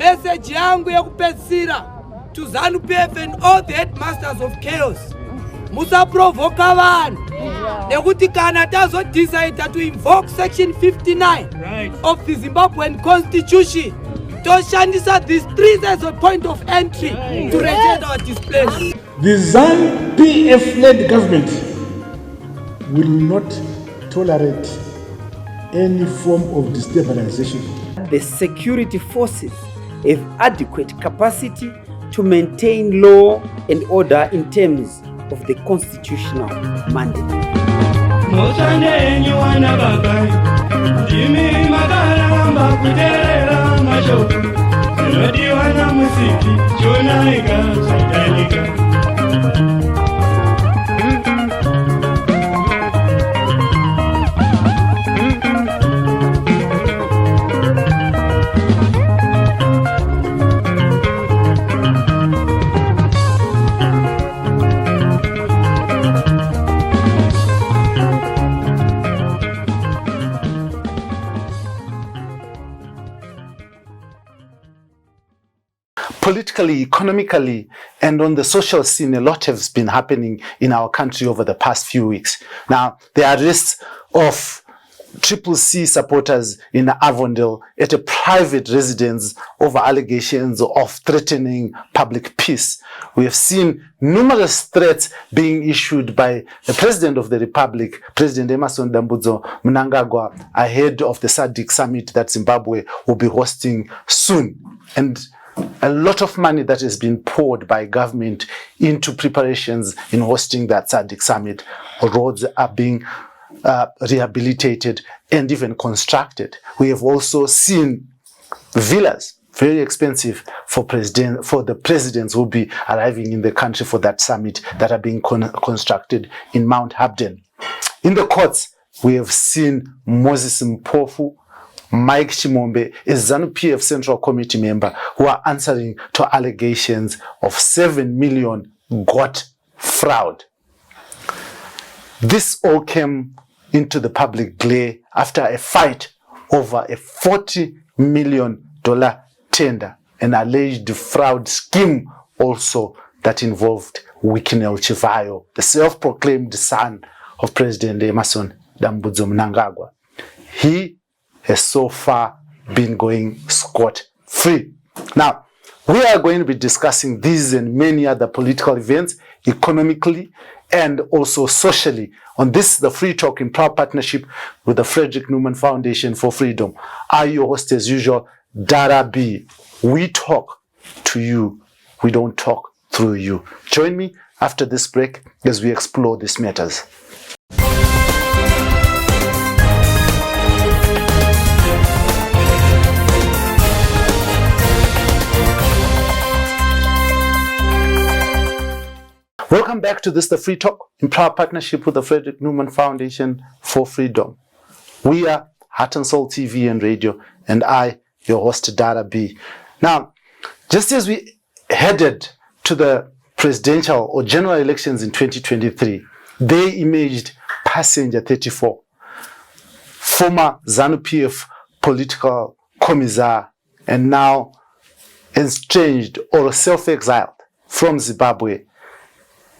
Message yangu ya kupesira to Zanu PF and all the headmasters of chaos. Musa provoka vanhu. Nekuti kana tazo decide to invoke section 59 of the Zimbabwean constitution, toshandisa these three as a point of entry to reject our display. The Zanu PF-led government will not tolerate any form of destabilization. The security forces have adequate capacity to maintain law and order in terms of the constitutional mandate. Politically, economically, and on the social scene, a lot has been happening in our country over the past few weeks. Now, the arrests of CCC supporters in Avondale at a private residence over allegations of threatening public peace. We have seen numerous threats being issued by the President of the Republic, President Emmerson Mnangagwa, ahead of the SADC summit that Zimbabwe will be hosting soon. And a lot of money that has been poured by government into preparations in hosting that SADC summit. Roads are being rehabilitated and even constructed. We have also seen villas, very expensive for the presidents who will be arriving in the country for that summit, that are being constructed in Mount Habden. In the courts, we have seen Moses Mpofu, Mike Chimombe, a Zanu PF Central Committee member, who are answering to allegations of 7 million got fraud. This all came into the public glare after a fight over a $40 million tender, an alleged fraud scheme also that involved Wikinel Chivhayo, the self-proclaimed son of President Emmerson Mnangagwa. He has so far been going scot-free. Now, we are going to be discussing these and many other political events, economically and also socially, on this, the Free Talk, in proud partnership with the Frederick Newman Foundation for Freedom. I'm your host as usual, Dara B. We talk to you, we don't talk through you. Join me after this break as we explore these matters. Welcome back to this, the Free Talk, in proud partnership with the Frederick Newman Foundation for Freedom. We are Heart and Soul TV and Radio, and I, your host, Dara B. Now, just as we headed to the presidential or general elections in 2023, they imaged Passenger 34, former Zanu PF political commissar, and now estranged or self-exiled from Zimbabwe,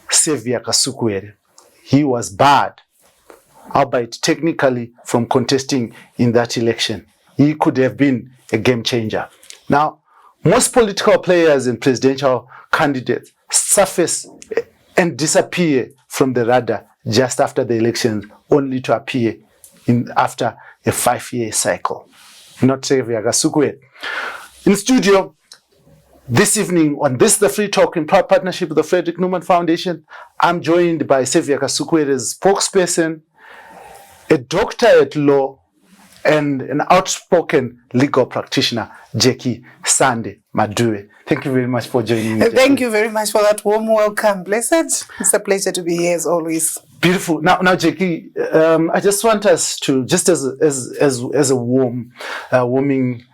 Kasukuwere. He was barred, albeit technically, from contesting in that election. He could have been a game changer. Now, most political players and presidential candidates surface and disappear from the radar just after the elections, only to appear after a 5-year cycle. Not Kasukuwere. In studio this evening on this, the Free Talk, in proud partnership with the Frederick Newman Foundation, I'm joined by Kasukuwere's spokesperson, a doctor at law, and an outspoken legal practitioner, Jackie Sande Madue. Thank you very much for joining me. Thank you very much for that warm welcome, Blessed. It's a pleasure to be here as always. Beautiful. Now, Jackie, I just want us to, just as a warming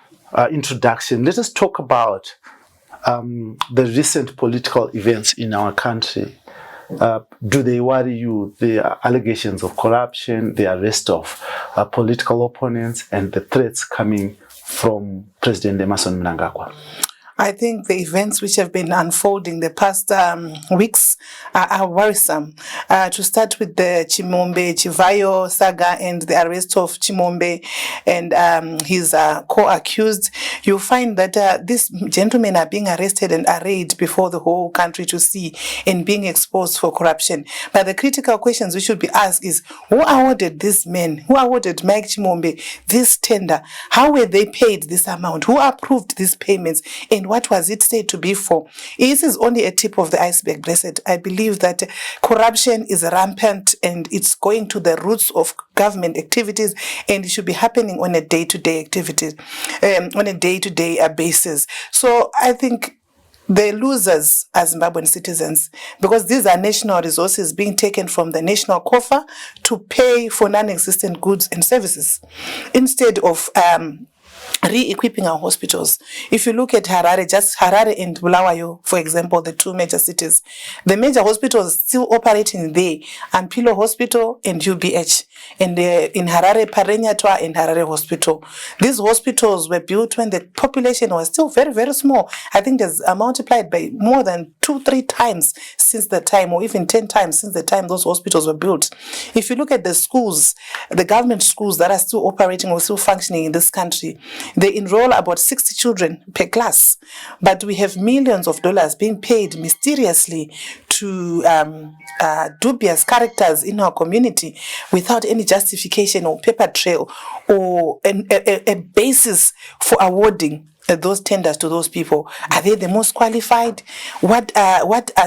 introduction, let us talk about the recent political events in our country. Do they worry you? The allegations of corruption, the arrest of political opponents, and the threats coming from President Emmerson Mnangagwa? I think the events which have been unfolding the past weeks are worrisome. To start with the Chivhayo saga and the arrest of Chimombe and his co-accused, you find that these gentlemen are being arrested and arraigned before the whole country to see and being exposed for corruption. But the critical questions we should be asked is, who awarded these men? Who awarded Mike Chimombe this tender? How were they paid this amount? Who approved these payments? And what was it said to be for? This is only a tip of the iceberg, blessed. I believe that corruption is rampant and it's going to the roots of government activities, and it should be happening on a day-to-day activities, on a day-to-day basis. So I think the losers are Zimbabwean citizens, because these are national resources being taken from the national coffer to pay for non-existent goods and services instead of re-equipping our hospitals. If you look at Harare, just Harare and Bulawayo, for example, the two major cities, the major hospitals still operating there, Ampilo Hospital and UBH, and in Harare, Parenyatwa and Harare Hospital. These hospitals were built when the population was still very, very small. I think there's multiplied by more than 2-3 times since the time, or even 10 times since the time those hospitals were built. If you look at the schools, the government schools that are still operating or still functioning in this country, they enroll about 60 children per class, but we have millions of dollars being paid mysteriously to dubious characters in our community without any justification or paper trail or a basis for awarding those tenders to those people. Are they the most qualified? What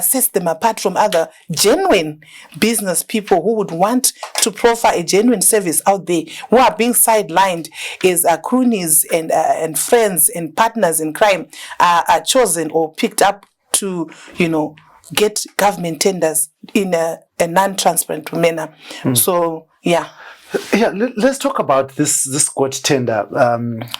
sets them apart from other genuine business people who would want to proffer a genuine service out there, who are being sidelined as cronies and friends and partners in crime are chosen or picked up to, get government tenders in a non-transparent manner. So, yeah. Yeah, let's talk about this court tender.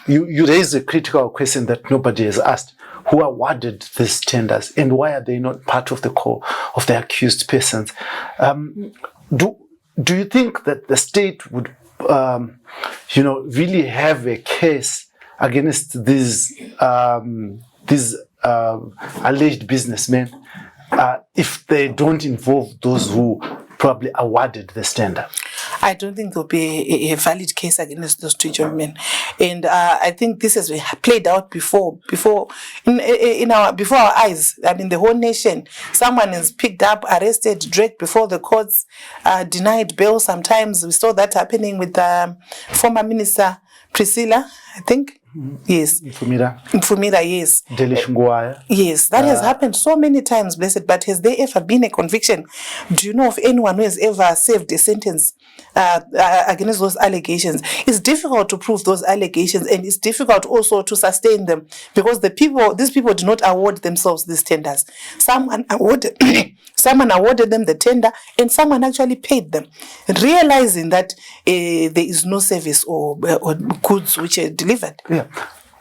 You raised a critical question that nobody has asked. Who awarded these tenders, and why are they not part of the core of the accused persons? Do you think that the state would, really have a case against these alleged businessmen if they don't involve those who probably awarded this tender? I don't think there'll be a valid case against those two gentlemen, and I think this has been played out before our eyes. I mean, the whole nation. Someone is picked up, arrested, dragged before the courts, denied bail. Sometimes we saw that happening with former Minister Priscilla, I think. Yes. Mfumira, yes. Yes, that has happened so many times, blessed. But has there ever been a conviction? Do you know of anyone who has ever served a sentence against those allegations? It's difficult to prove those allegations, and it's difficult also to sustain them, because these people do not award themselves these tenders. Someone awarded them the tender, and someone actually paid them, realizing that there is no service or goods which are delivered. Yeah.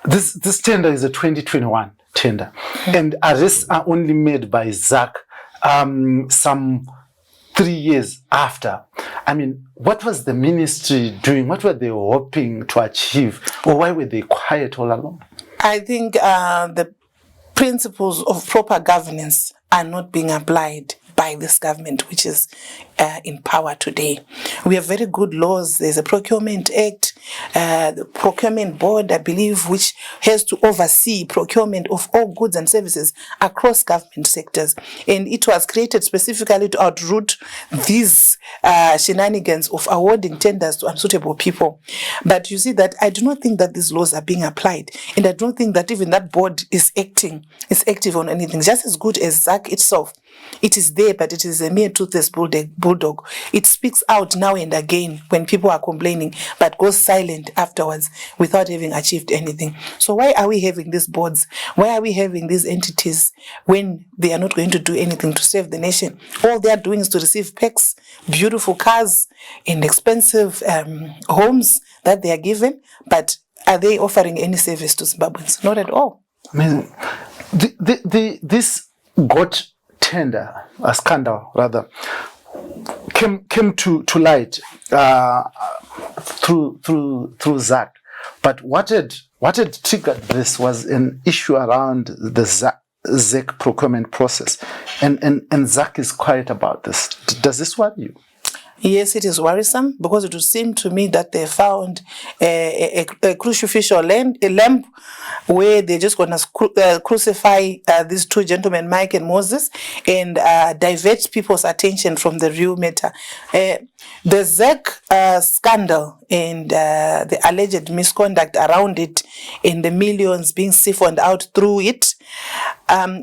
This tender is a 2021 tender, and arrests are only made by ZAC some 3 years after. I mean, what was the ministry doing? What were they hoping to achieve? Or why were they quiet all along? I think the principles of proper governance are not being applied by this government, which is in power today. We have very good laws. There's a procurement act, the procurement board, I believe, which has to oversee procurement of all goods and services across government sectors. And it was created specifically to outroot these shenanigans of awarding tenders to unsuitable people. But you see that I do not think that these laws are being applied. And I don't think that even that board is active on anything. Just as good as ZAC itself. It is there, but it is a mere toothless bulldog. It speaks out now and again when people are complaining, but goes silent afterwards without having achieved anything. So why are we having these boards? Why are we having these entities when they are not going to do anything to save the nation? All they are doing is to receive packs, beautiful cars, and expensive homes that they are given, but are they offering any service to Zimbabweans? Not at all. I mean, this got tender, a scandal rather, came to light through ZAC. But what had triggered this was an issue around the ZEC procurement process. And ZAC is quiet about this. Does this worry you? Yes, it is worrisome because it would seem to me that they found a crucifixion lamp where they're just going to crucify these two gentlemen, Mike and Moses, and divert people's attention from the real matter. The ZEC scandal and the alleged misconduct around it and the millions being siphoned out through it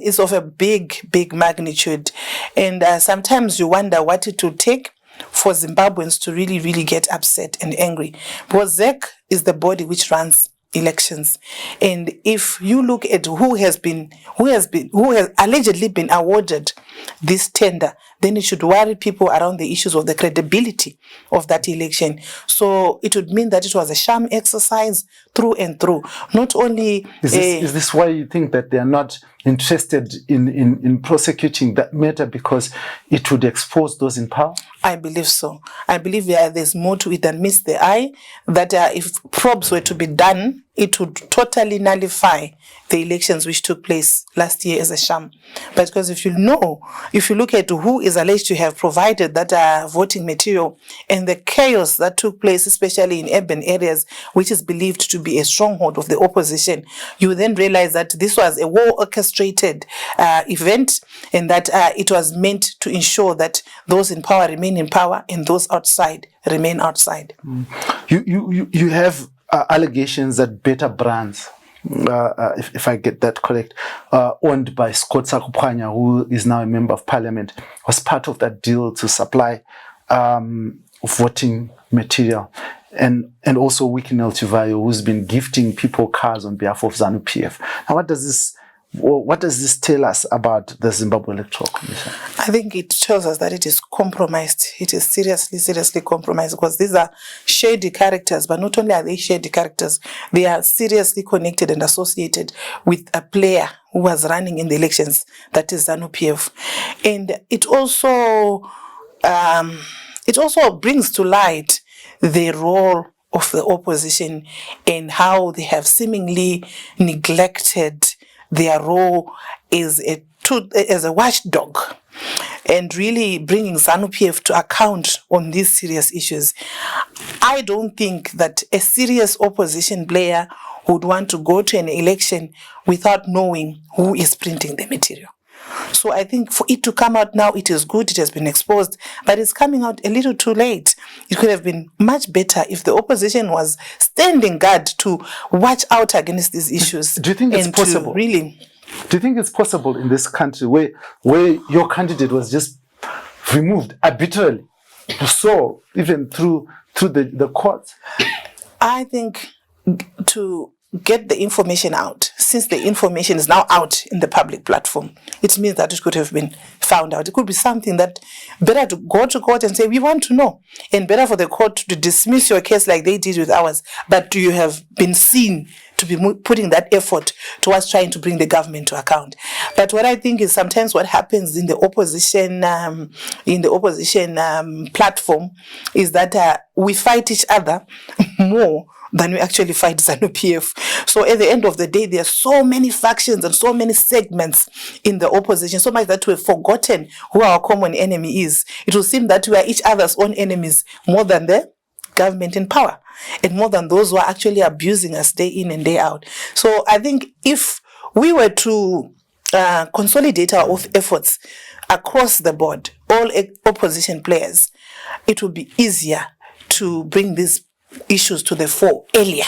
is of a big magnitude. And sometimes you wonder what it would take for Zimbabweans to really get upset and angry, because ZEC is the body which runs elections. And if you look at who has allegedly been awarded this tender, then it should worry people around the issues of the credibility of that election. So it would mean that it was a sham exercise through and through. Not only is this why you think that they are not interested in prosecuting that matter, because it would expose those in power? I believe so. I believe there's more to it than meets the eye, that if probes were to be done, it would totally nullify the elections which took place last year as a sham. But because if you look at who is alleged to have provided that voting material and the chaos that took place, especially in urban areas, which is believed to be a stronghold of the opposition, you then realize that this was a well-orchestrated event, and that it was meant to ensure that those in power remain in power and those outside remain outside. You have allegations that Better Brands, if I get that correct, owned by Scott Sakupanya, who is now a member of parliament, was part of that deal to supply voting material. And also Wikinel Chivhayo, who's been gifting people cars on behalf of Zanu PF. Now, what does this tell us about the Zimbabwe Electoral Commission? I think it tells us that it is compromised. It is seriously compromised, because these are shady characters, but not only are they shady characters, they are seriously connected and associated with a player who was running in the elections, that is Zanu PF. And it also brings to light the role of the opposition and how they have seemingly neglected their role as a watchdog, and really bringing Zanu PF to account on these serious issues. I don't think that a serious opposition player would want to go to an election without knowing who is printing the material. So I think for it to come out now, it is good, it has been exposed, but it's coming out a little too late. It could have been much better if the opposition was standing guard to watch out against these issues. Do you think it's possible? Really? Do you think it's possible in this country where your candidate was just removed arbitrarily, so even through the courts? I think to get the information out, since the information is now out in the public platform, it means that it could have been found out. It could be something that better to go to court and say, we want to know, and better for the court to dismiss your case like they did with ours, but you have been seen to be putting that effort towards trying to bring the government to account. But what I think is sometimes what happens in the opposition platform is that we fight each other more than we actually fight Zanu PF. So at the end of the day, there are so many factions and so many segments in the opposition, so much that we've forgotten who our common enemy is. It will seem that we are each other's own enemies more than the government in power, and more than those who are actually abusing us day in and day out. So I think if we were to consolidate our efforts across the board, all opposition players, it would be easier to bring these issues to the fore earlier.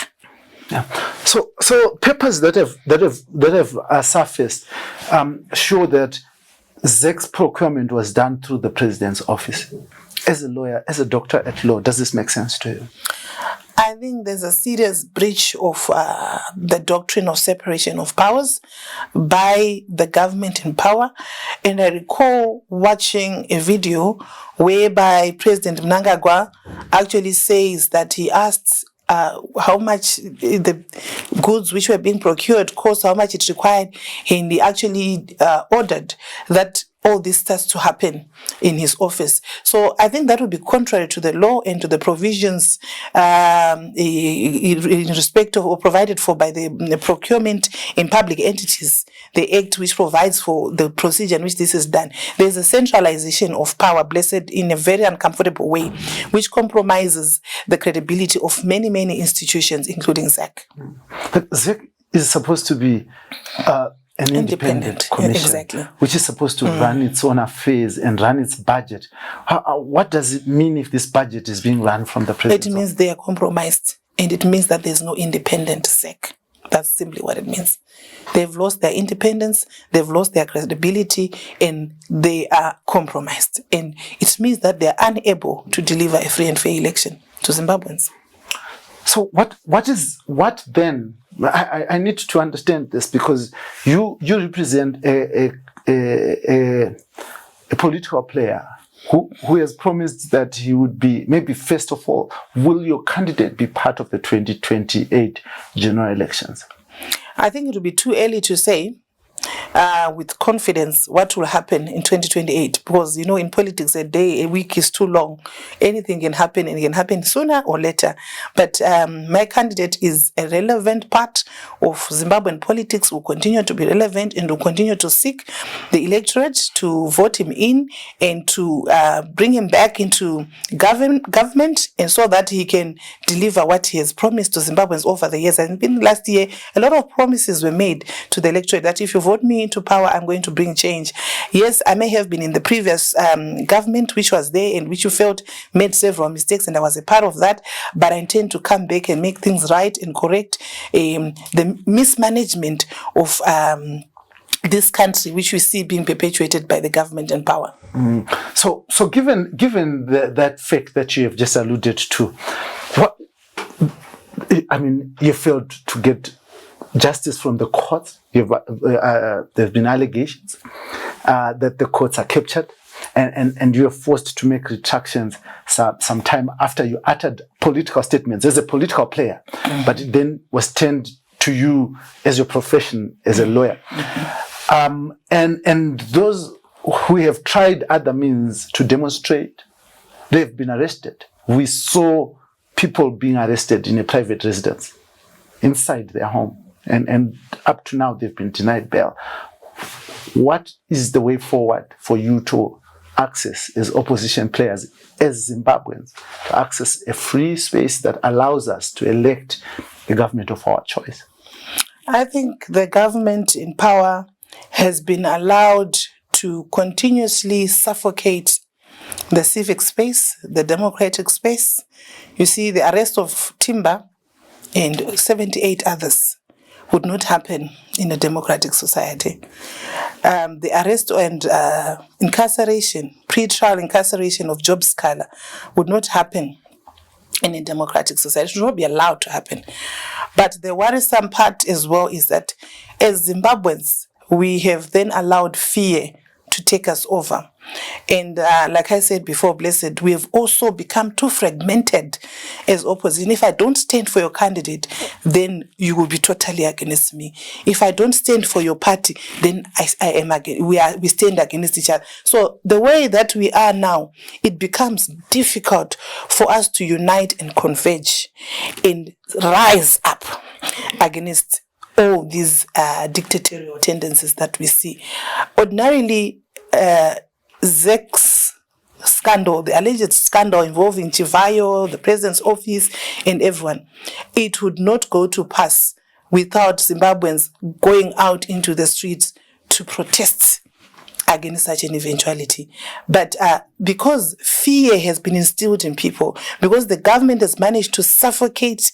Yeah. So papers that have surfaced show that ZEC's procurement was done through the president's office. As a lawyer, as a doctor at law, does this make sense to you? I think there's a serious breach of the doctrine of separation of powers by the government in power. And I recall watching a video whereby President Mnangagwa actually says that he asked how much the goods which were being procured cost, how much it required, and he actually ordered that all this starts to happen in his office. So I think that would be contrary to the law and to the provisions in respect of or provided for by the procurement in public entities, the act which provides for the procedure in which this is done. There's a centralization of power, blessed in a very uncomfortable way, which compromises the credibility of many, many institutions, including ZAC. But ZAC is supposed to be an independent commission, exactly, which is supposed to run its own affairs and run its budget. What does it mean if this budget is being run from the president? It means they are compromised, and it means that there's no independent ZAC. That's simply what it means. They've lost their independence, they've lost their credibility, and they are compromised. And it means that they are unable to deliver a free and fair election to Zimbabweans. So what then? I need to understand this, because you represent a political player who has promised that he would be, maybe first of all, will your candidate be part of the 2028 general elections? I think it would be too early to say with confidence what will happen in 2028, because in politics a week is too long. Anything can happen, and it can happen sooner or later. But my candidate is a relevant part of Zimbabwean politics, will continue to be relevant, and will continue to seek the electorate to vote him in and to bring him back into government, and so that he can deliver what he has promised to Zimbabweans over the years. And in last year, a lot of promises were made to the electorate that if you vote me into power, I'm going to bring change. Yes, I may have been in the previous government which was there and which you felt made several mistakes, and I was a part of that, but I intend to come back and make things right and correct the mismanagement of this country which we see being perpetuated by the government and power. So given that fact that you have just alluded to, you failed to get justice from the courts. There have been allegations that the courts are captured, and you are forced to make retractions some time after you uttered political statements as a political player, but it then was turned to you as your profession as a lawyer. And those who have tried other means to demonstrate, they've been arrested. We saw people being arrested in a private residence inside their home. And up to now, they've been denied bail. What is the way forward for you to access, as opposition players, as Zimbabweans, to access a free space that allows us to elect the government of our choice? I think the government in power has been allowed to continuously suffocate the civic space, the democratic space. You see, the arrest of Timber and 78 others would not happen in a democratic society. The arrest and incarceration, pre-trial incarceration of Job Scala would not happen in a democratic society. It should not be allowed to happen. But the worrisome part as well is that as Zimbabweans, we have then allowed fear to take us over. And like I said before, Blessed, we have also become too fragmented as opposition. If I don't stand for your candidate, then you will be totally against me. If I don't stand for your party, then I am against. We stand against each other. So the way that we are now, it becomes difficult for us to unite and converge and rise up against all these dictatorial tendencies that we see. Ordinarily, ZAC's scandal, the alleged scandal involving Chivhayo, the president's office, and everyone, it would not go to pass without Zimbabweans going out into the streets to protest against such an eventuality. But because fear has been instilled in people, because the government has managed to suffocate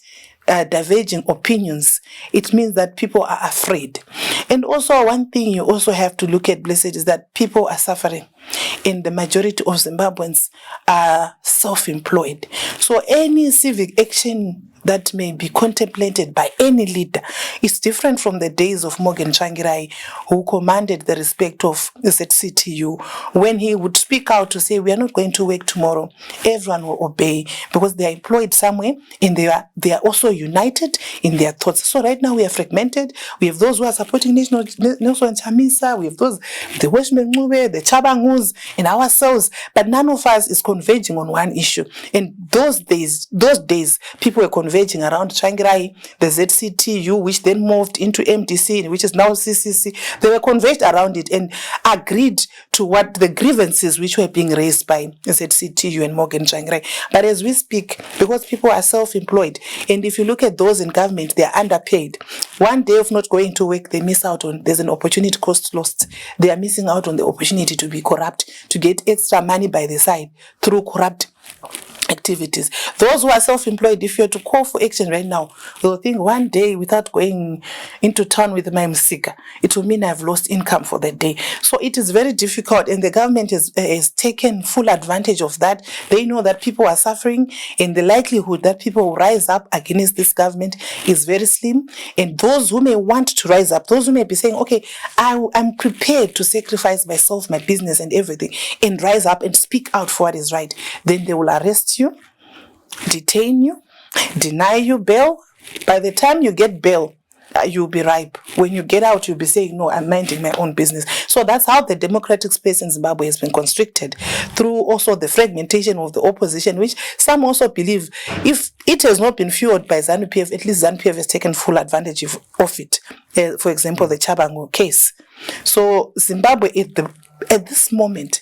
diverging opinions, it means that people are afraid. And also one thing you also have to look at, Blessed, is that people are suffering. and the majority of Zimbabweans are self-employed. So any civic action that may be contemplated by any leader is different from the days of Morgan Tsvangirai, who commanded the respect of the ZCTU. When he would speak out to say, we are not going to work tomorrow, everyone will obey because they are employed somewhere and they are also united in their thoughts. So right now we are fragmented. We have those who are supporting Nelson Chamisa, we have those, the Westman Mube, the Chabangus, and ourselves, but none of us is converging on one issue. And those days, people were converging around Tsvangirai, the ZCTU, which then moved into MDC, which is now CCC. They were converged around it and agreed to what the grievances which were being raised by ZCTU and Morgan Tsvangirai. But as we speak, because people are self-employed, and if you look at those in government, they are underpaid. One day of not going to work, they miss out on, there's an opportunity cost lost. They are missing out on the opportunity to be corrupt, to get extra money by the side through corrupt activities. Those who are self-employed, if you're to call for action right now, they'll think one day without going into town with my msika, it will mean I've lost income for the day. So it is very difficult, and the government has taken full advantage of that. They know that people are suffering, and the likelihood that people will rise up against this government is very slim. And those who may want to rise up, those who may be saying, okay, I'm prepared to sacrifice myself, my business and everything, and rise up and speak out for what is right, then they will arrest you, detain you, deny you bail. By the time you get bail, you'll be ripe. When you get out, you'll be saying, no, I'm minding my own business. So that's how the democratic space in Zimbabwe has been constricted, through also the fragmentation of the opposition, which some also believe, if it has not been fueled by Zanu PF, at least Zanu PF has taken full advantage of it. For example, the Chabangu case. So Zimbabwe, at this moment,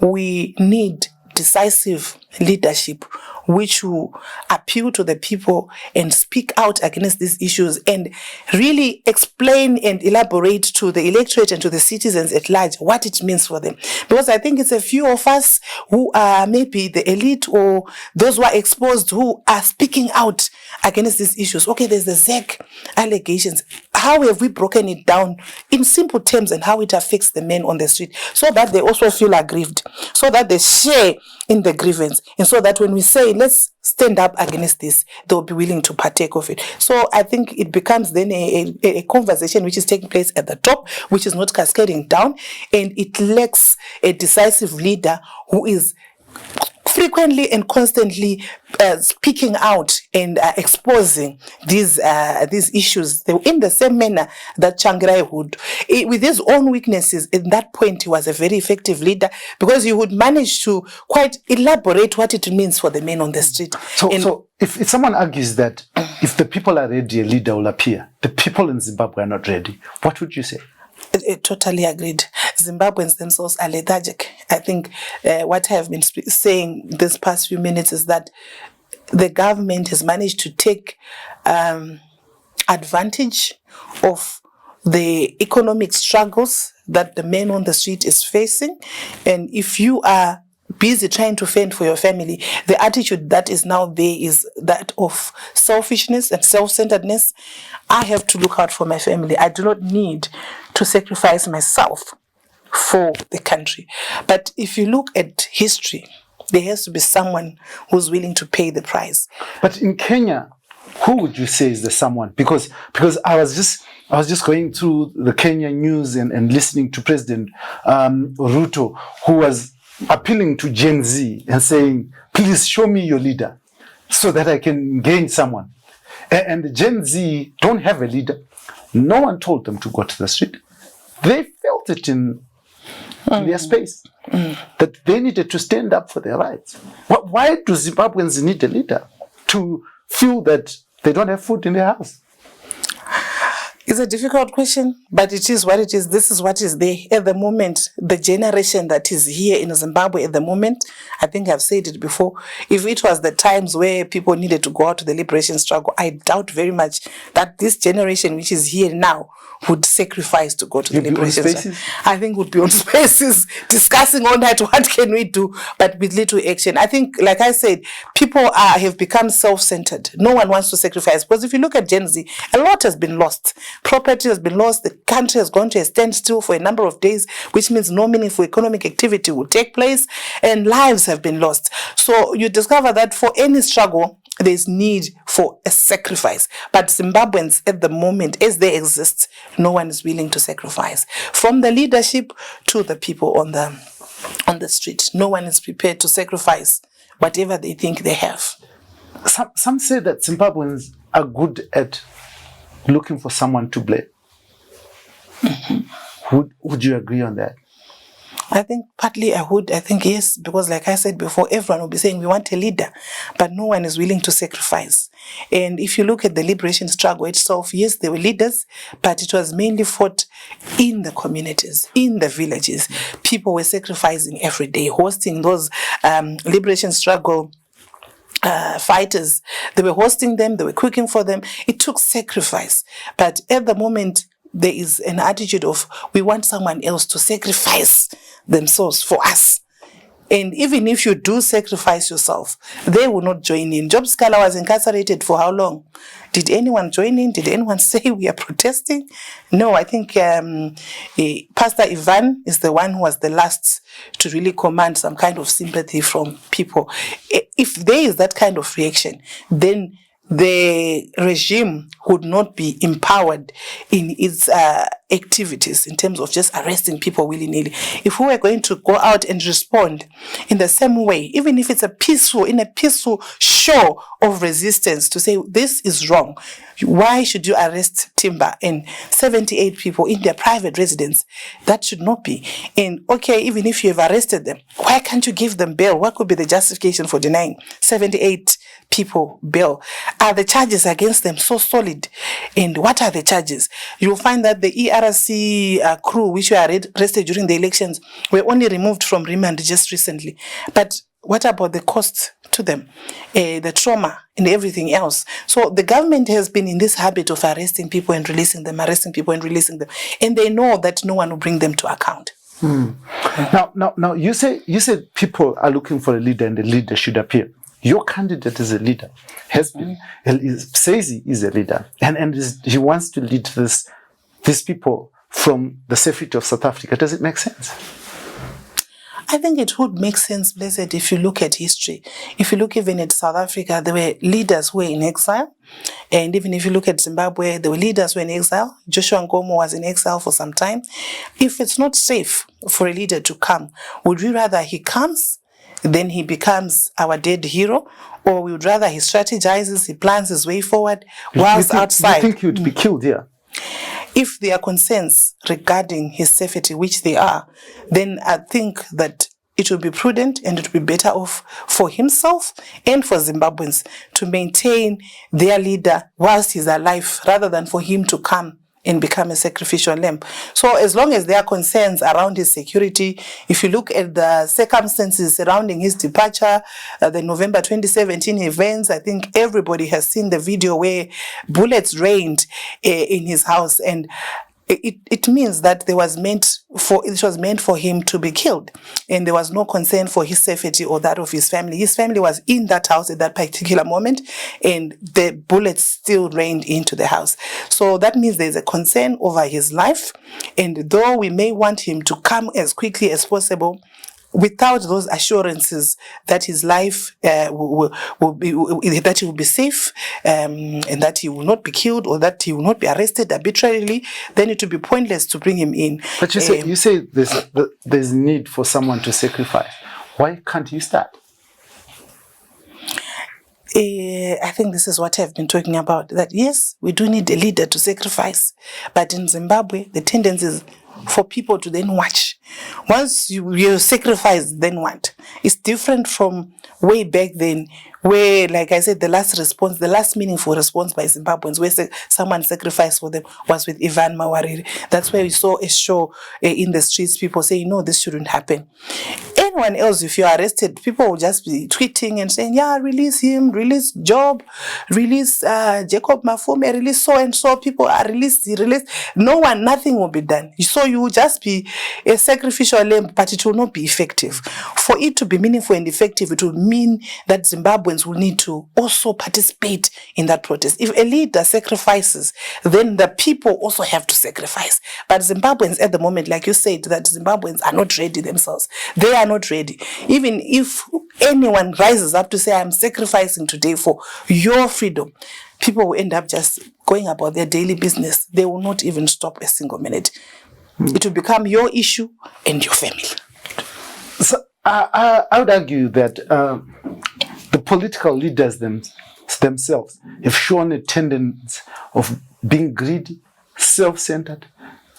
we need decisive leadership which will appeal to the people and speak out against these issues and really explain and elaborate to the electorate and to the citizens at large what it means for them. Because I think it's a few of us who are maybe the elite or those who are exposed who are speaking out against these issues. Okay, there's the ZEC allegations. How have we broken it down in simple terms and how it affects the men on the street so that they also feel aggrieved, so that they share in the grievance, and so that when we say, let's stand up against this, they'll be willing to partake of it. So I think it becomes then a conversation which is taking place at the top, which is not cascading down, and it lacks a decisive leader who is frequently and constantly speaking out and exposing these issues in the same manner that Tsvangirai would. With his own weaknesses, at that point he was a very effective leader because he would manage to quite elaborate what it means for the men on the street. So if someone argues that if the people are ready, a leader will appear, the people in Zimbabwe are not ready, what would you say? Totally agreed. Zimbabweans themselves are lethargic. I think what I have been saying this past few minutes is that the government has managed to take advantage of the economic struggles that the man on the street is facing. And if you are busy trying to fend for your family, the attitude that is now there is that of selfishness and self-centeredness. I have to look out for my family. I do not need to sacrifice myself for the country. But if you look at history, there has to be someone who's willing to pay the price. But in Kenya, who would you say is the someone? Because I was just going through the Kenya news and listening to President Ruto, who was appealing to Gen Z and saying, please show me your leader so that I can gain someone. And the Gen Z don't have a leader. No one told them to go to the street. They felt it in their space that they needed to stand up for their rights. Why do Zimbabweans need a leader? To feel that they don't have food in their house? It's a difficult question, but it is what it is. This is what is there at the moment. The generation that is here in Zimbabwe at the moment, I think I've said it before, if it was the times where people needed to go out to the liberation struggle, I doubt very much that this generation which is here now would sacrifice to go to the liberation struggle. I think would be on spaces discussing all that, what can we do, but with little action. I think, like I said, people have become self-centered. No one wants to sacrifice, because if you look at Gen Z, a lot has been lost. property has been lost, the country has gone to a standstill for a number of days, which means no meaningful economic activity will take place, and lives have been lost. So you discover that for any struggle, there's need for a sacrifice. But Zimbabweans at the moment, as they exist, no one is willing to sacrifice. From the leadership to the people on the street, no one is prepared to sacrifice whatever they think they have. Some say that Zimbabweans are good at looking for someone to blame. Mm-hmm. Would you agree on that? I think partly I would. I think yes, because like I said before, everyone will be saying we want a leader, but no one is willing to sacrifice. And if you look at the liberation struggle itself, yes, there were leaders, but it was mainly fought in the communities, in the villages. People were sacrificing every day, hosting those liberation struggle fighters. They were hosting them, they were cooking for them. It took sacrifice. But at the moment, there is an attitude of we want someone else to sacrifice themselves for us. And even if you do sacrifice yourself, they will not join in. Job Scala was incarcerated for how long? Did anyone join in? Did anyone say we are protesting? No, I think Pastor Ivan is the one who was the last to really command some kind of sympathy from people. If there is that kind of reaction, then the regime would not be empowered in its activities in terms of just arresting people willy-nilly. If we were going to go out and respond in the same way, even if it's a peaceful show of resistance to say this is wrong, why should you arrest Timber and 78 people in their private residence? That should not be. And okay, even if you have arrested them, why can't you give them bail? What could be the justification for denying 78 people bail? Are the charges against them so solid? And what are the charges? You'll find that the ERC crew which were arrested during the elections were only removed from remand just recently. But what about the cost to them, the trauma and everything else? So the government has been in this habit of arresting people and releasing them, and they know that no one will bring them to account. Now, you said people are looking for a leader and the leader should appear. Your candidate is a leader, says he is a leader, and he wants to lead these people from the safety of South Africa. Does it make sense? I think it would make sense, Blessed, if you look at history. If you look even at South Africa, there were leaders who were in exile. And even if you look at Zimbabwe, there were leaders who were in exile. Joshua Nkomo was in exile for some time. If it's not safe for a leader to come, would we rather he comes, then he becomes our dead hero? Or we would rather he strategizes, he plans his way forward whilst outside? You think he would be killed here? If there are concerns regarding his safety, which they are, then I think that it would be prudent and it would be better off for himself and for Zimbabweans to maintain their leader whilst he's alive rather than for him to come and become a sacrificial lamb. So as long as there are concerns around his security, if you look at the circumstances surrounding his departure, the November 2017 events, I think everybody has seen the video where bullets rained in his house, and it means that it was meant for him to be killed, and there was no concern for his safety or that of his family. His family was in that house at that particular moment, and the bullets still rained into the house. So that means there's a concern over his life, and though we may want him to come as quickly as possible, without those assurances that his life will be safe, and that he will not be killed or that he will not be arrested arbitrarily, then it would be pointless to bring him in. But you say there's need for someone to sacrifice. Why can't you start? I think this is what I've been talking about, that yes, we do need a leader to sacrifice, but in Zimbabwe the tendency is for people to then watch. Once you sacrifice, then what? It's different from way back then, where, like I said, the last meaningful response by Zimbabweans, where someone sacrificed for them, was with Ivan Mawarire. That's where we saw a show in the streets, people saying, no, this shouldn't happen. Anyway, anyone else, if you're arrested, people will just be tweeting and saying, yeah, release him, release Job, release Jacob Mafume, release so-and-so, people are released. Nothing will be done. So you will just be a sacrificial lamb, but it will not be effective. For it to be meaningful and effective, it will mean that Zimbabweans will need to also participate in that protest. If a leader sacrifices, then the people also have to sacrifice. But Zimbabweans at the moment, like you said, that Zimbabweans are not ready themselves. They are not ready. Even if anyone rises up to say, I'm sacrificing today for your freedom, people will end up just going about their daily business. They will not even stop a single minute. It will become your issue and your family. So I would argue that the political leaders themselves have shown a tendency of being greedy, self-centered,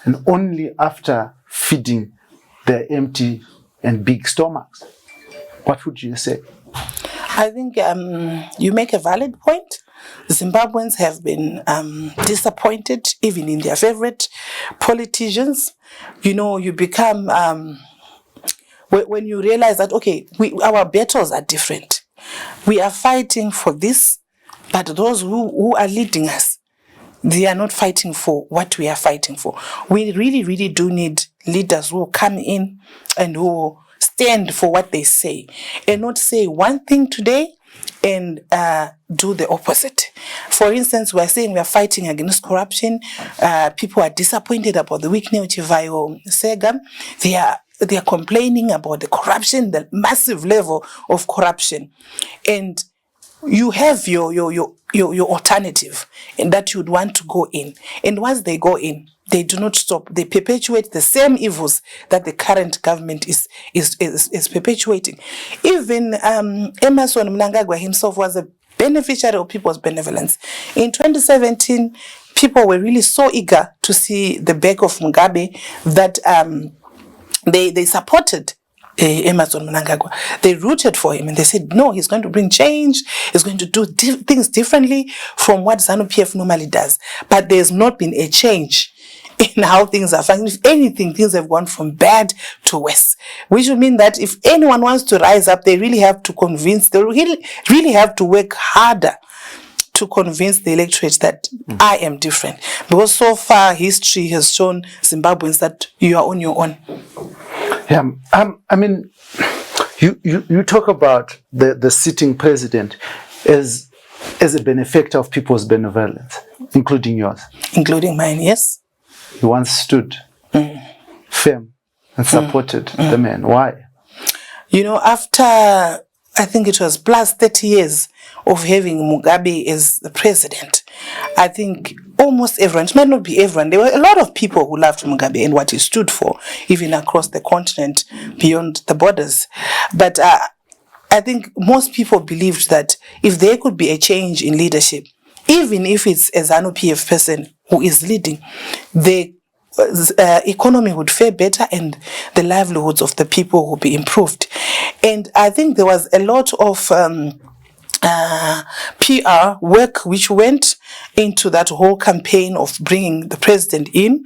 and only after feeding their empty and big stomachs. What would you say? I think you make a valid point. Zimbabweans have been disappointed even in their favorite politicians. You know, you become, when you realize that, okay, our battles are different. We are fighting for this, but those who are leading us, they are not fighting for what we are fighting for. We really, really do need leaders who come in and who stand for what they say and not say one thing today and do the opposite. For instance, we are saying we are fighting against corruption. People are disappointed about the weakening of Chivhayo Sega. They are complaining about the corruption, the massive level of corruption. And you have your alternative and that you'd want to go in. And once they go in, they do not stop. They perpetuate the same evils that the current government is perpetuating. Even Emmerson Mnangagwa himself was a beneficiary of people's benevolence. In 2017, people were really so eager to see the back of Mugabe that they supported Emmerson Mnangagwa. They rooted for him and they said, no, he's going to bring change. He's going to do things differently from what Zanu PF normally does. But there's not been a change in how things are functioning. If anything, things have gone from bad to worse. Which would mean that if anyone wants to rise up, they really have to convince, they really have to work harder to convince the electorate that I am different. Because so far, history has shown Zimbabweans that you are on your own. Yeah, I mean, you talk about the sitting president as a benefactor of people's benevolence, including yours. Including mine, yes. You once stood firm and supported the man. Why? You know, after, I think it was plus 30 years of having Mugabe as the president, I think almost everyone, it might not be everyone, there were a lot of people who loved Mugabe and what he stood for, even across the continent, beyond the borders. But I think most people believed that if there could be a change in leadership, even if it's a Zanu PF person who is leading, the economy would fare better and the livelihoods of the people would be improved. And I think there was a lot of PR work which went into that whole campaign of bringing the president in,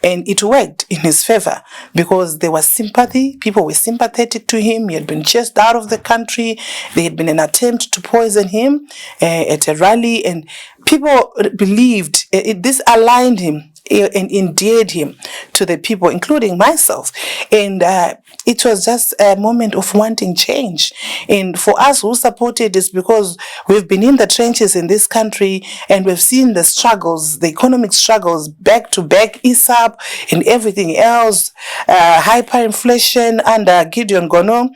and it worked in his favor because there was sympathy. People were sympathetic to him. He had been chased out of the country. There had been an attempt to poison him at a rally, and people believed this aligned him and endeared him to the people, including myself. And it was just a moment of wanting change. And for us who supported this, because we've been in the trenches in this country and we've seen the struggles, the economic struggles, back to back, ISAP and everything else, hyperinflation under Gideon Gono,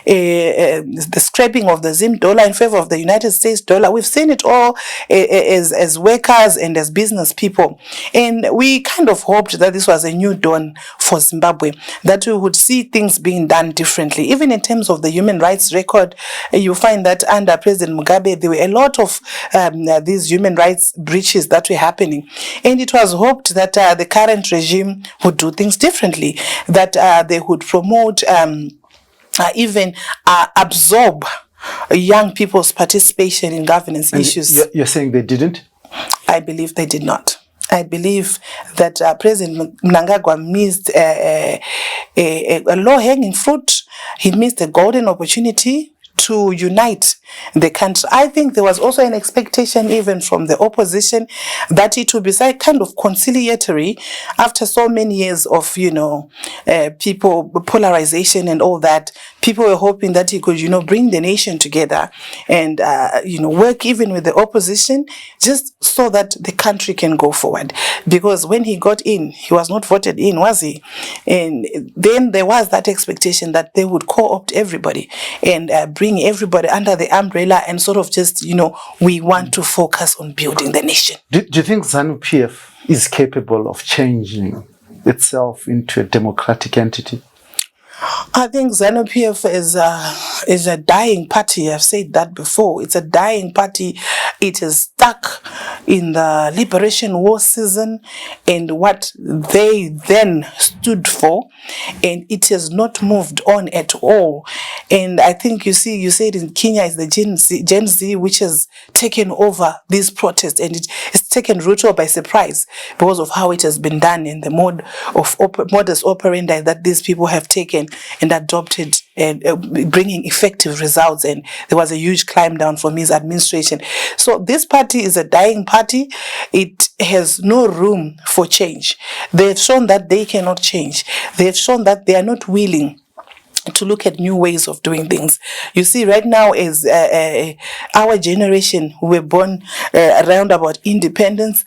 the scraping of the Zim dollar in favor of the United States dollar. We've seen it all as workers and as business people. And we kind of hoped that this was a new dawn for Zimbabwe, that we would see things being done differently. Even in terms of the human rights record, you find that under President Mugabe, there were a lot of these human rights breaches that were happening. And it was hoped that the current regime would do things differently, that they would promote, even absorb young people's participation in governance issues. You're saying they didn't? I believe they did not. I believe that President Mnangagwa missed a low-hanging fruit he missed a golden opportunity to unite the country. I think there was also an expectation even from the opposition that it would be kind of conciliatory after so many years of, people polarization and all that. People were hoping that he could, bring the nation together and, work even with the opposition just so that the country can go forward. Because when he got in, he was not voted in, was he? And then there was that expectation that they would co-opt everybody and bring everybody under the umbrella and sort of just, we want to focus on building the nation. Do you think Zanu PF is capable of changing itself into a democratic entity? I think Zanu PF is a dying party. I've said that before. It's a dying party. It is stuck in the Liberation War season and what they then stood for, and it has not moved on at all. And I think you said in Kenya is the Gen Z which has taken over these protests, and it's taken Ruto by surprise because of how it has been done in the mode of modus operandi that these people have taken and adopted, and bringing effective results. And there was a huge climb down from his administration. So this party is a dying party. It has no room for change. They've shown that they cannot change. They've shown that they are not willing to look at new ways of doing things. You see, right now is our generation who were born around about independence.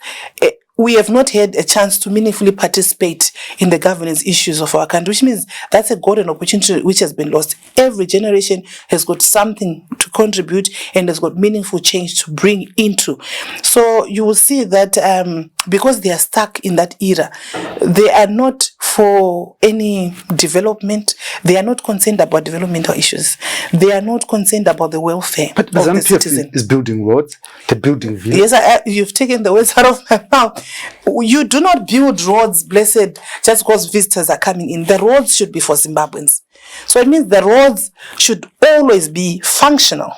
We have not had a chance to meaningfully participate in the governance issues of our country, which means that's a golden opportunity which has been lost. Every generation has got something to contribute and has got meaningful change to bring into. So you will see that because they are stuck in that era, they are not for any development. They are not concerned about developmental issues. They are not concerned about the welfare of the citizen. Is building roads, the building villages. Yes, you've taken the words out of my mouth. You do not build roads, blessed, just because visitors are coming in. The roads should be for Zimbabweans. So it means the roads should always be functional.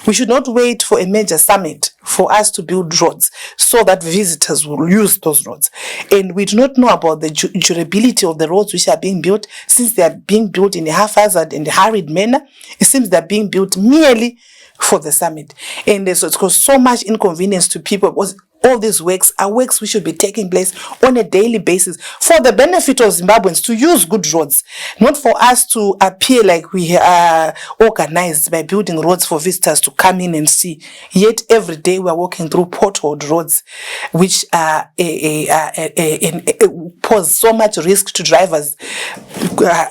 We should not wait for a major summit for us to build roads so that visitors will use those roads. And we do not know about the durability of the roads which are being built, since they are being built in a haphazard and hurried manner. It seems they are being built merely for the summit. And it's caused so much inconvenience to people because all these works are works which should be taking place on a daily basis for the benefit of Zimbabweans to use good roads, not for us to appear like we are organized by building roads for visitors to come in and see. Yet every day we are walking through potholed roads which pose so much risk to drivers,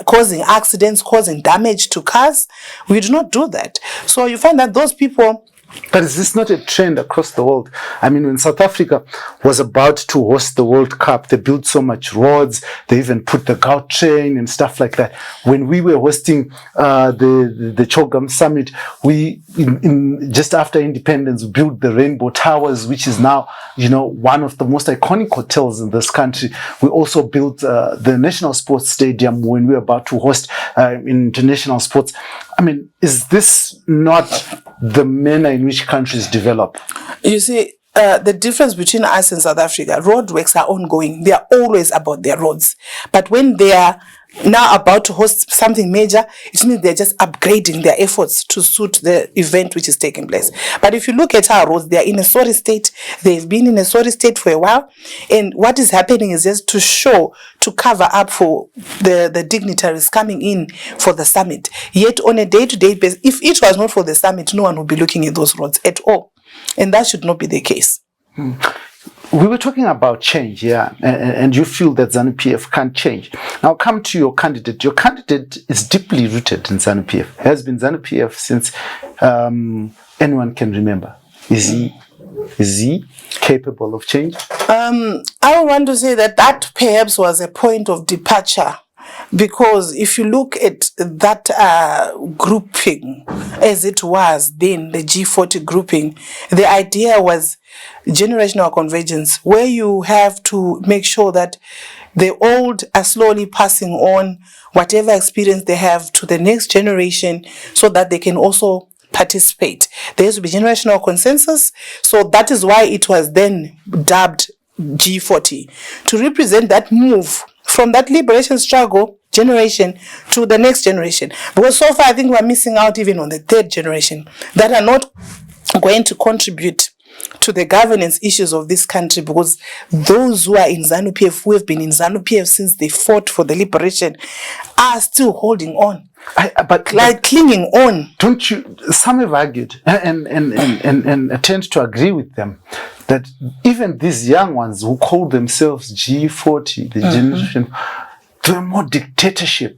causing accidents, causing damage to cars. We do not do that. So you find that those people. But is this not a trend across the world? I mean, when South Africa was about to host the World Cup, they built so much roads. They even put the gout train and stuff like that. When we were hosting the Chogam Summit, we just after independence built the Rainbow Towers, which is now one of the most iconic hotels in this country. We also built the National Sports Stadium when we were about to host international sports. I mean, is this not the manner in which countries develop? You see, the difference between us and South Africa, road works are ongoing. They are always about their roads. But when they are now about to host something major, it means they're just upgrading their efforts to suit the event which is taking place. But if you look at our roads, they are in a sorry state. They've been in a sorry state for a while. And what is happening is just to cover up for the dignitaries coming in for the summit. Yet on a day-to-day basis, if it was not for the summit, no one would be looking at those roads at all. And that should not be the case. We were talking about change, and you feel that Zanu PF can't change. Now come to your candidate. Your candidate is deeply rooted in Zanu PF. Has been Zanu PF since anyone can remember. Is he capable of change? I want to say that perhaps was a point of departure. Because if you look at that grouping as it was then, the G40 grouping, the idea was generational convergence, where you have to make sure that the old are slowly passing on whatever experience they have to the next generation so that they can also participate. There has to be generational consensus. So that is why it was then dubbed G40, to represent that move from that liberation struggle generation to the next generation. Because so far I think we're missing out even on the third generation that are not going to contribute to the governance issues of this country, because those who are in Zanu PF, who have been in Zanu PF since they fought for the liberation, are still holding on. But clinging on. Don't you? Some have argued and tend to agree with them that even these young ones who call themselves G40, the generation, they were more dictatorial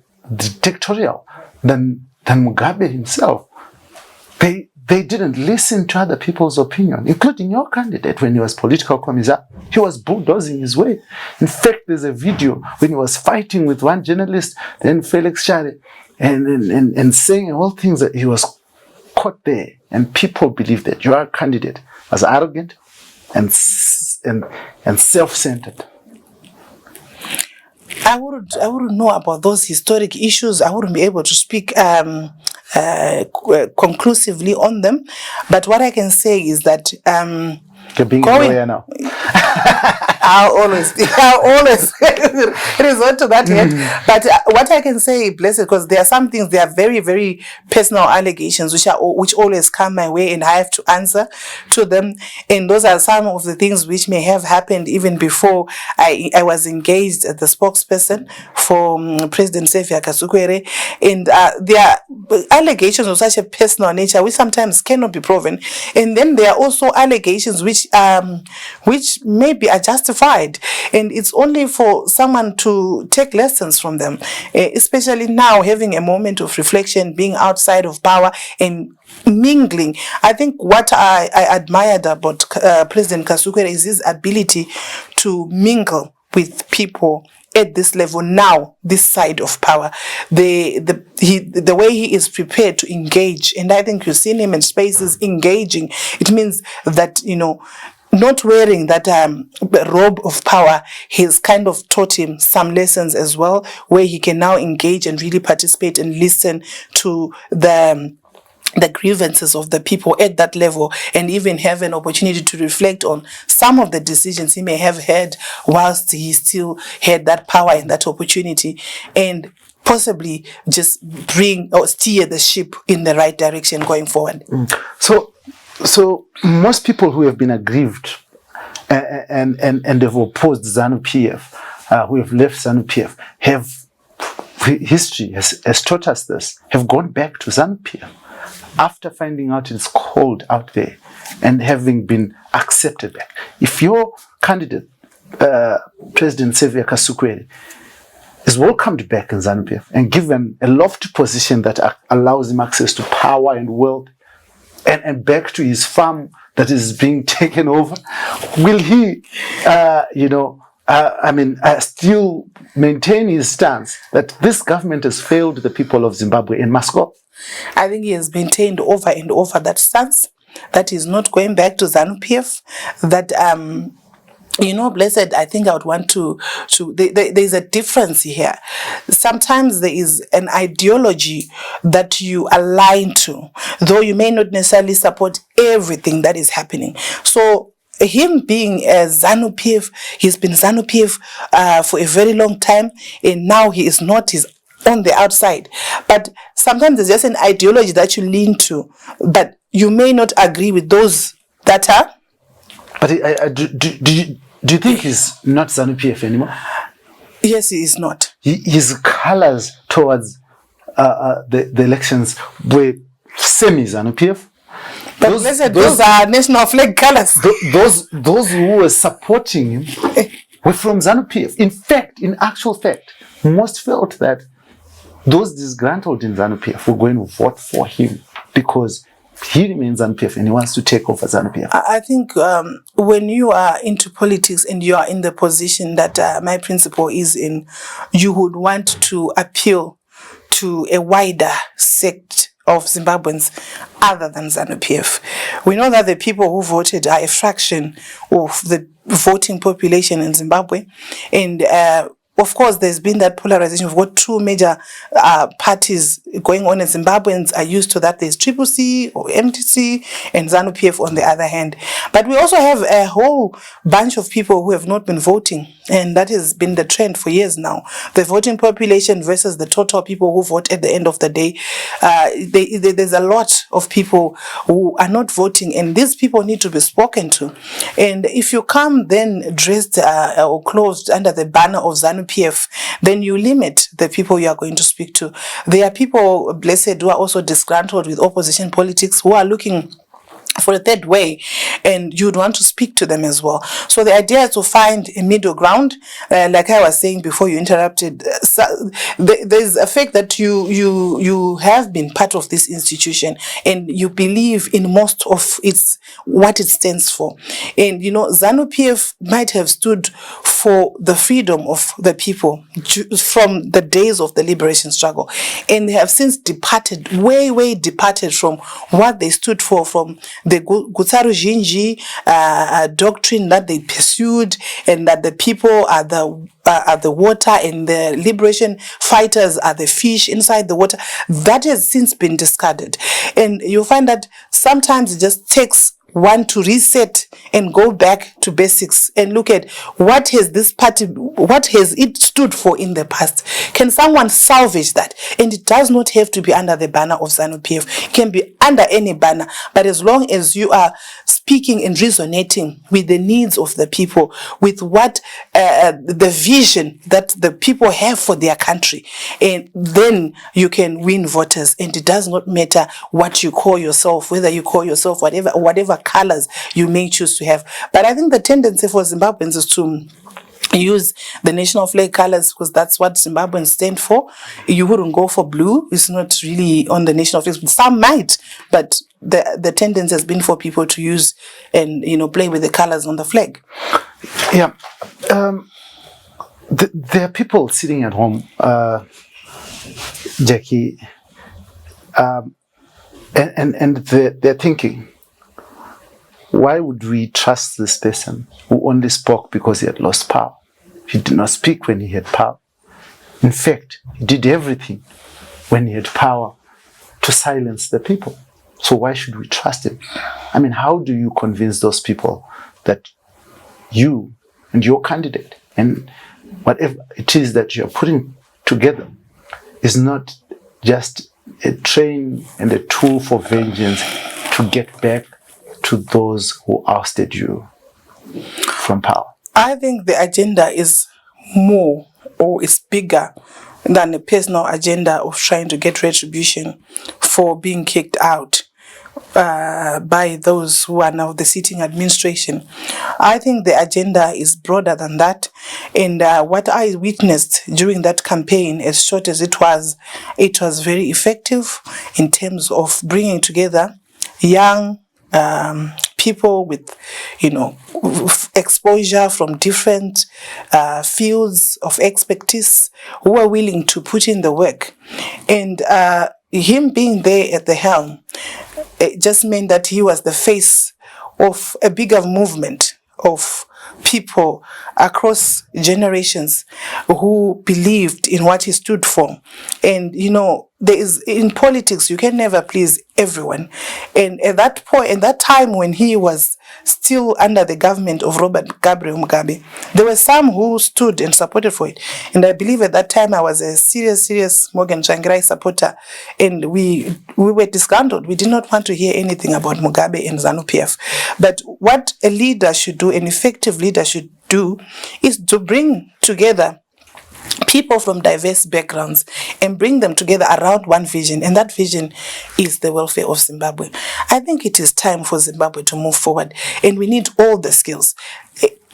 than Mugabe himself. They didn't listen to other people's opinion, including your candidate when he was political commissar. He was bulldozing his way. In fact, there's a video when he was fighting with one journalist, then Felix Share, and saying all things that he was caught there. And people believe that your candidate was arrogant and self-centered. I wouldn't know about those historic issues. I wouldn't be able to speak conclusively on them. But what I can say is that you're being a lawyer now. I'll always resort to that end. But what I can say, blessed, because there are some things, they are very, very personal allegations which always come my way, and I have to answer to them. And those are some of the things which may have happened even before I was engaged as the spokesperson for President Xavier Kasukuwere. And there are allegations of such a personal nature which sometimes cannot be proven. And then there are also allegations which maybe are justified, and it's only for someone to take lessons from them, especially now having a moment of reflection, being outside of power and mingling. I think what I admired about President Kasukuwere is his ability to mingle with people at this level now, this side of power, the way he is prepared to engage. And I think you've seen him in spaces engaging. It means that, not wearing that robe of power, he's kind of taught him some lessons as well, where he can now engage and really participate and listen to the grievances of the people at that level, and even have an opportunity to reflect on some of the decisions he may have had whilst he still had that power and that opportunity, and possibly just bring or steer the ship in the right direction going forward. So most people who have been aggrieved and have opposed Zanu PF, who have left Zanu PF, history has taught us this, have gone back to Zanu PF after finding out it's cold out there and having been accepted back. If your candidate, President Xavier Kasukuwere, is welcomed back in Zanu PF and given a lofty position that allows him access to power and wealth, and back to his farm that is being taken over, will he, still maintain his stance that this government has failed the people of Zimbabwe and must go? I think he has maintained over and over that stance, that he's not going back to Zanu PF, that blessed, I think I would want to there's a difference here. Sometimes there is an ideology that you align to, though you may not necessarily support everything that is happening. So him being a Zanu PF, he's been Zanu PF for a very long time, and now he is not, he's on the outside. But sometimes there's just an ideology that you lean to, but you may not agree with those that are. But do you think he's not Zanu PF anymore? Yes, he is not. His colors towards the elections were semi-Zanu PF. But those are national flag colors. Those who were supporting him were from Zanu PF. In actual fact, most felt that those disgruntled in Zanu PF were going to vote for him because he remains Zanu PF and he wants to take over Zanu PF. I think when you are into politics and you are in the position that my principal is in, you would want to appeal to a wider sect of Zimbabweans other than Zanu PF. We know that the people who voted are a fraction of the voting population in Zimbabwe, and of course, there's been that polarization. We've got two major parties going on in Zimbabweans are used to that. There's Triple C or MTC and Zanu PF on the other hand. But we also have a whole bunch of people who have not been voting. And that has been the trend for years now. The voting population versus the total people who vote at the end of the day. There's a lot of people who are not voting, and these people need to be spoken to. And if you come then dressed or clothed under the banner of Zanu PF, then you limit the people you are going to speak to. There are people, blessed, who are also disgruntled with opposition politics, who are looking for a third way, and you'd want to speak to them as well. So the idea is to find a middle ground. Like I was saying before you interrupted, there's a fact that you have been part of this institution and you believe in most of what it stands for. And Zanu PF might have stood for the freedom of the people from the days of the liberation struggle, and they have since departed, way departed from what they stood for, from the Gutsaru Jinji doctrine that they pursued, and that the people are the water and the liberation fighters are the fish inside the water. That has since been discarded. And you'll find that sometimes it just takes one to reset and go back to basics and look at what has it stood for in the past. Can someone salvage that? And it does not have to be under the banner of Zanu PF. It can be under any banner, but as long as you are speaking and resonating with the needs of the people, with what the vision that the people have for their country, and then you can win voters. And it does not matter what you call yourself, whether you call yourself whatever colors you may choose to have. But I think the tendency for Zimbabweans is to use the national flag colors because that's what Zimbabweans stand for. You wouldn't go for blue. It's not really on the national flag. Some might, but the tendency has been for people to use and play with the colors on the flag. Yeah. There are people sitting at home, Jackie, and they're thinking, why would we trust this person who only spoke because he had lost power? He did not speak when he had power. In fact, he did everything when he had power to silence the people. So why should we trust him? I mean, how do you convince those people that you and your candidate and whatever it is that you're putting together is not just a train and a tool for vengeance to get back to those who ousted you from power? I think the agenda is more, or is bigger than a personal agenda of trying to get retribution for being kicked out by those who are now the sitting administration. I think the agenda is broader than that. And what I witnessed during that campaign, as short as it was very effective in terms of bringing together young people with, exposure from different fields of expertise who are willing to put in the work. And him being there at the helm, it just meant that he was the face of a bigger movement of people across generations who believed in what he stood for. And, in politics, you can never please everyone. And at that point, at that time when he was still under the government of Robert Gabriel Mugabe, there were some who stood and supported for it. And I believe at that time I was a serious Morgan Tsvangirai supporter. And we were disgruntled. We did not want to hear anything about Mugabe and Zanu PF. But what a leader should do, an effective leader should do, is to bring together people from diverse backgrounds and bring them together around one vision, and that vision is the welfare of Zimbabwe. I think it is time for Zimbabwe to move forward, and we need all the skills.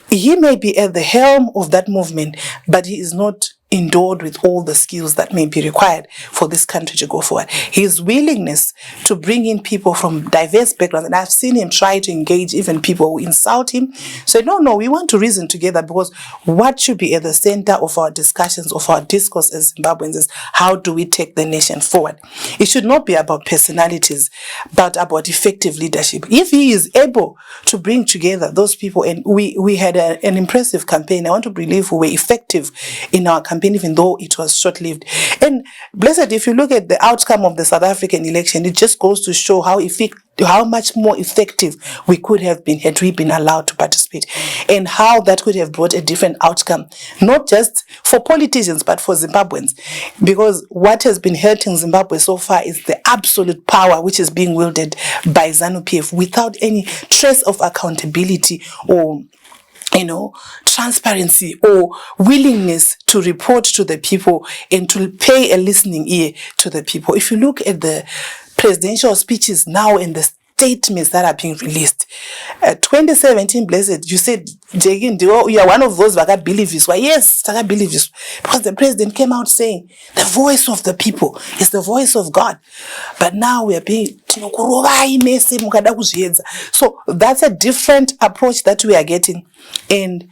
He may be at the helm of that movement, but he is not endowed with all the skills that may be required for this country to go forward. His willingness to bring in people from diverse backgrounds, and I've seen him try to engage even people who insult him. So no, we want to reason together, because what should be at the center of our discussions, of our discourse as Zimbabweans, is how do we take the nation forward? It should not be about personalities, but about effective leadership. If he is able to bring together those people, and we had an impressive campaign. I want to believe we were effective in our campaign, even though it was short-lived. And blessed, if you look at the outcome of the South African election, it just goes to show how much more effective we could have been had we been allowed to participate, and how that could have brought a different outcome, not just for politicians, but for Zimbabweans. Because what has been hurting Zimbabwe so far is the absolute power which is being wielded by Zanu PF without any trace of accountability or transparency or willingness to report to the people and to pay a listening ear to the people. If you look at the presidential speeches now and the statements that are being released, 2017, blessed, you said, Jegin, you are one of those that believe this. Well, yes, I believe this, because the president came out saying the voice of the people is the voice of God. But now we are being so that's a different approach that we are getting, and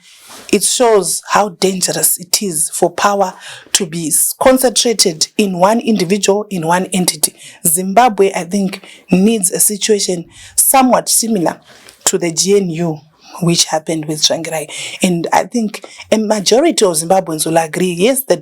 it shows how dangerous it is for power to be concentrated in one individual, in one entity. Zimbabwe, I think, needs a situation somewhat similar to the GNU, which happened with Shanghai. And I think a majority of Zimbabweans will agree, yes, the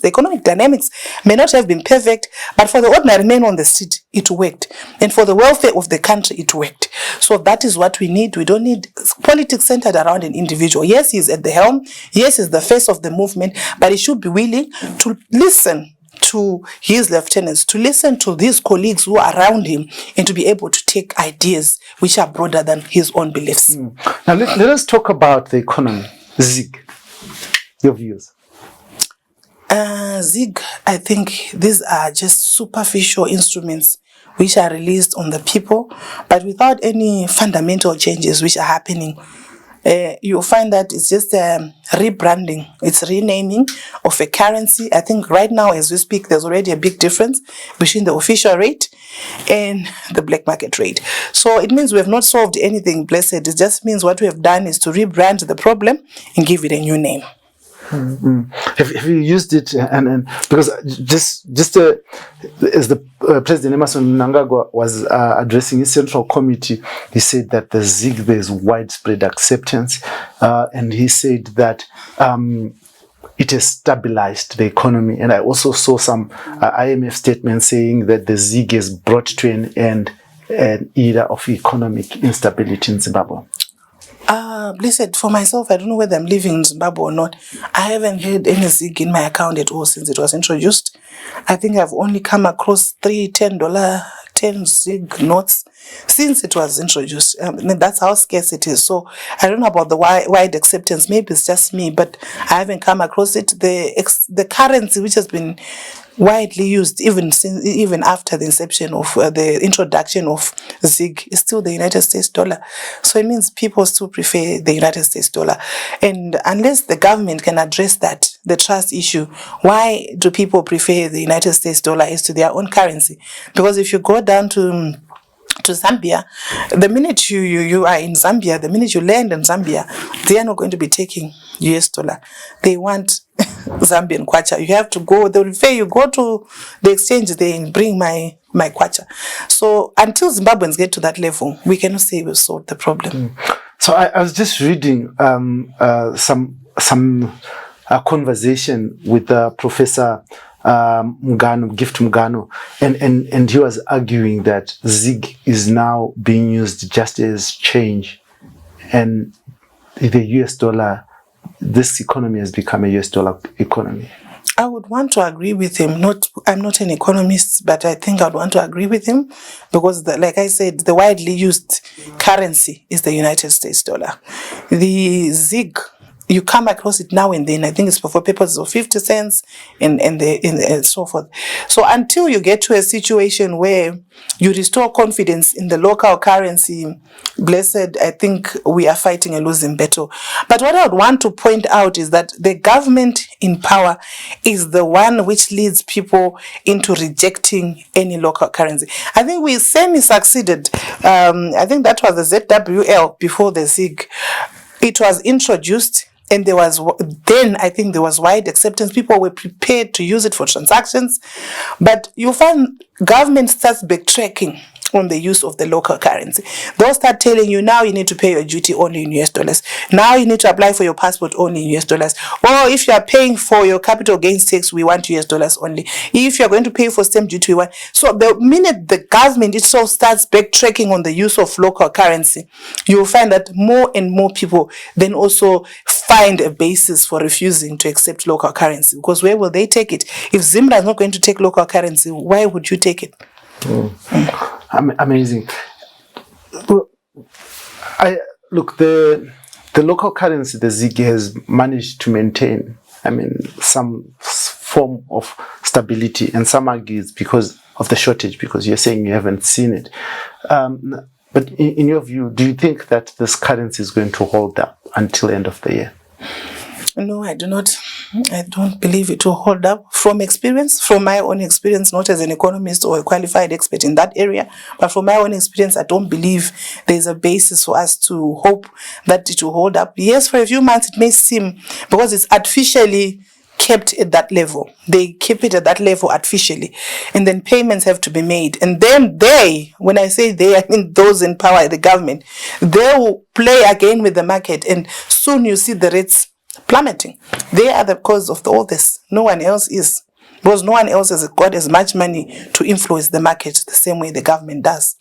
economic dynamics may not have been perfect, but for the ordinary man on the street, it worked. And for the welfare of the country, it worked. So that is what we need. We don't need politics centered around an individual. Yes, he's at the helm. Yes, he's the face of the movement, but he should be willing to listen to his lieutenants, to listen to these colleagues who are around him, and to be able to take ideas which are broader than his own beliefs. Now let us talk about the economy. Zig, your views. Zig, I think these are just superficial instruments which are released on the people, but without any fundamental changes which are happening. You'll find that it's just rebranding, it's renaming of a currency. I think right now as we speak, there's already a big difference between the official rate and the black market rate. So it means we have not solved anything, blessed. It just means what we have done is to rebrand the problem and give it a new name. Mm-hmm. Have you used it, and because just as the President Emerson Mnangagwa was addressing his central committee, he said that the Zig, there is widespread acceptance, and he said that it has stabilized the economy. And I also saw some IMF statements saying that the Zig has brought to an end an era of economic instability in Zimbabwe. Blessed, for myself, I don't know whether I'm living in Zimbabwe or not. I haven't had any Zig in my account at all since it was introduced. I think I've only come across 3 $10 Zig notes since it was introduced. That's how scarce it is. So I don't know about the wide acceptance. Maybe it's just me, but I haven't come across it. The currency which has been widely used even after the inception of the introduction of Zig is still the United States dollar. So it means people still prefer the United States dollar. And unless the government can address that, the trust issue, why do people prefer the United States dollar as to their own currency? Because if you go down to Zambia, the minute you are in Zambia, the minute you land in Zambia, they are not going to be taking US dollar. They want Zambian kwacha. You have to go, they will say you go to the exchange there and bring my kwacha. So until Zimbabweans get to that level, we cannot say we've solved the problem. So I was just reading some conversation with Professor Gift Mugano, and he was arguing that Zig is now being used just as change, and the US dollar, this economy has become a US dollar economy. I would want to agree with him. I'm not an economist, but I think I'd want to agree with him because, like I said, the widely used currency is the United States dollar. The Zig you come across it now and then. I think it's for papers of 50 cents and so forth. So until you get to a situation where you restore confidence in the local currency, blessed, I think we are fighting a losing battle. But what I would want to point out is that the government in power is the one which leads people into rejecting any local currency. I think we semi-succeeded. I think that was the ZWL before the ZIG. It was introduced, and I think there was wide acceptance. People were prepared to use it for transactions, but you find government starts backtracking on the use of the local currency. They'll start telling you, now you need to pay your duty only in US dollars. Now you need to apply for your passport only in US dollars. Or if you are paying for your capital gains tax, we want US dollars only. If you're going to pay for stamp duty, we want. So the minute the government itself starts backtracking on the use of local currency, you will find that more and more people then also find a basis for refusing to accept local currency. Because where will they take it? If Zimbabwe is not going to take local currency, why would you take it? Amazing. Well, the local currency, the ZIG, has managed to maintain, some form of stability, and some argue it's because of the shortage, because you're saying you haven't seen it. But in your view, do you think that this currency is going to hold up until the end of the year? No, I do not. I don't believe it will hold up. From my own experience, not as an economist or a qualified expert in that area, but from my own experience, I don't believe there's a basis for us to hope that it will hold up. Yes, for a few months it may seem, because it's artificially kept at that level. They keep it at that level artificially, and then payments have to be made. And then when I say they, I mean those in power, the government, they will play again with the market, and soon you see the rates plummeting. They are the cause of all this. No one else is. Because no one else has got as much money to influence the market the same way the government does.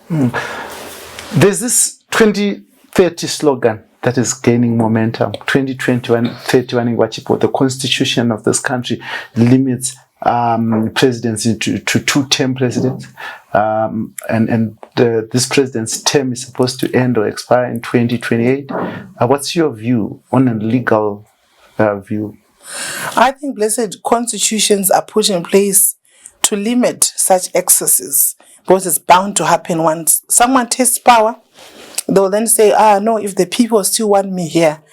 There's this 2030 slogan that is gaining momentum. 2021, 31 in Wachipo. The constitution of this country limits presidency to two-term presidents. This president's term is supposed to end or expire in 2028. What's your view on a legal view? I think, blessed, constitutions are put in place to limit such excesses, because it's bound to happen once someone takes power. They'll then say, no, if the people still want me here,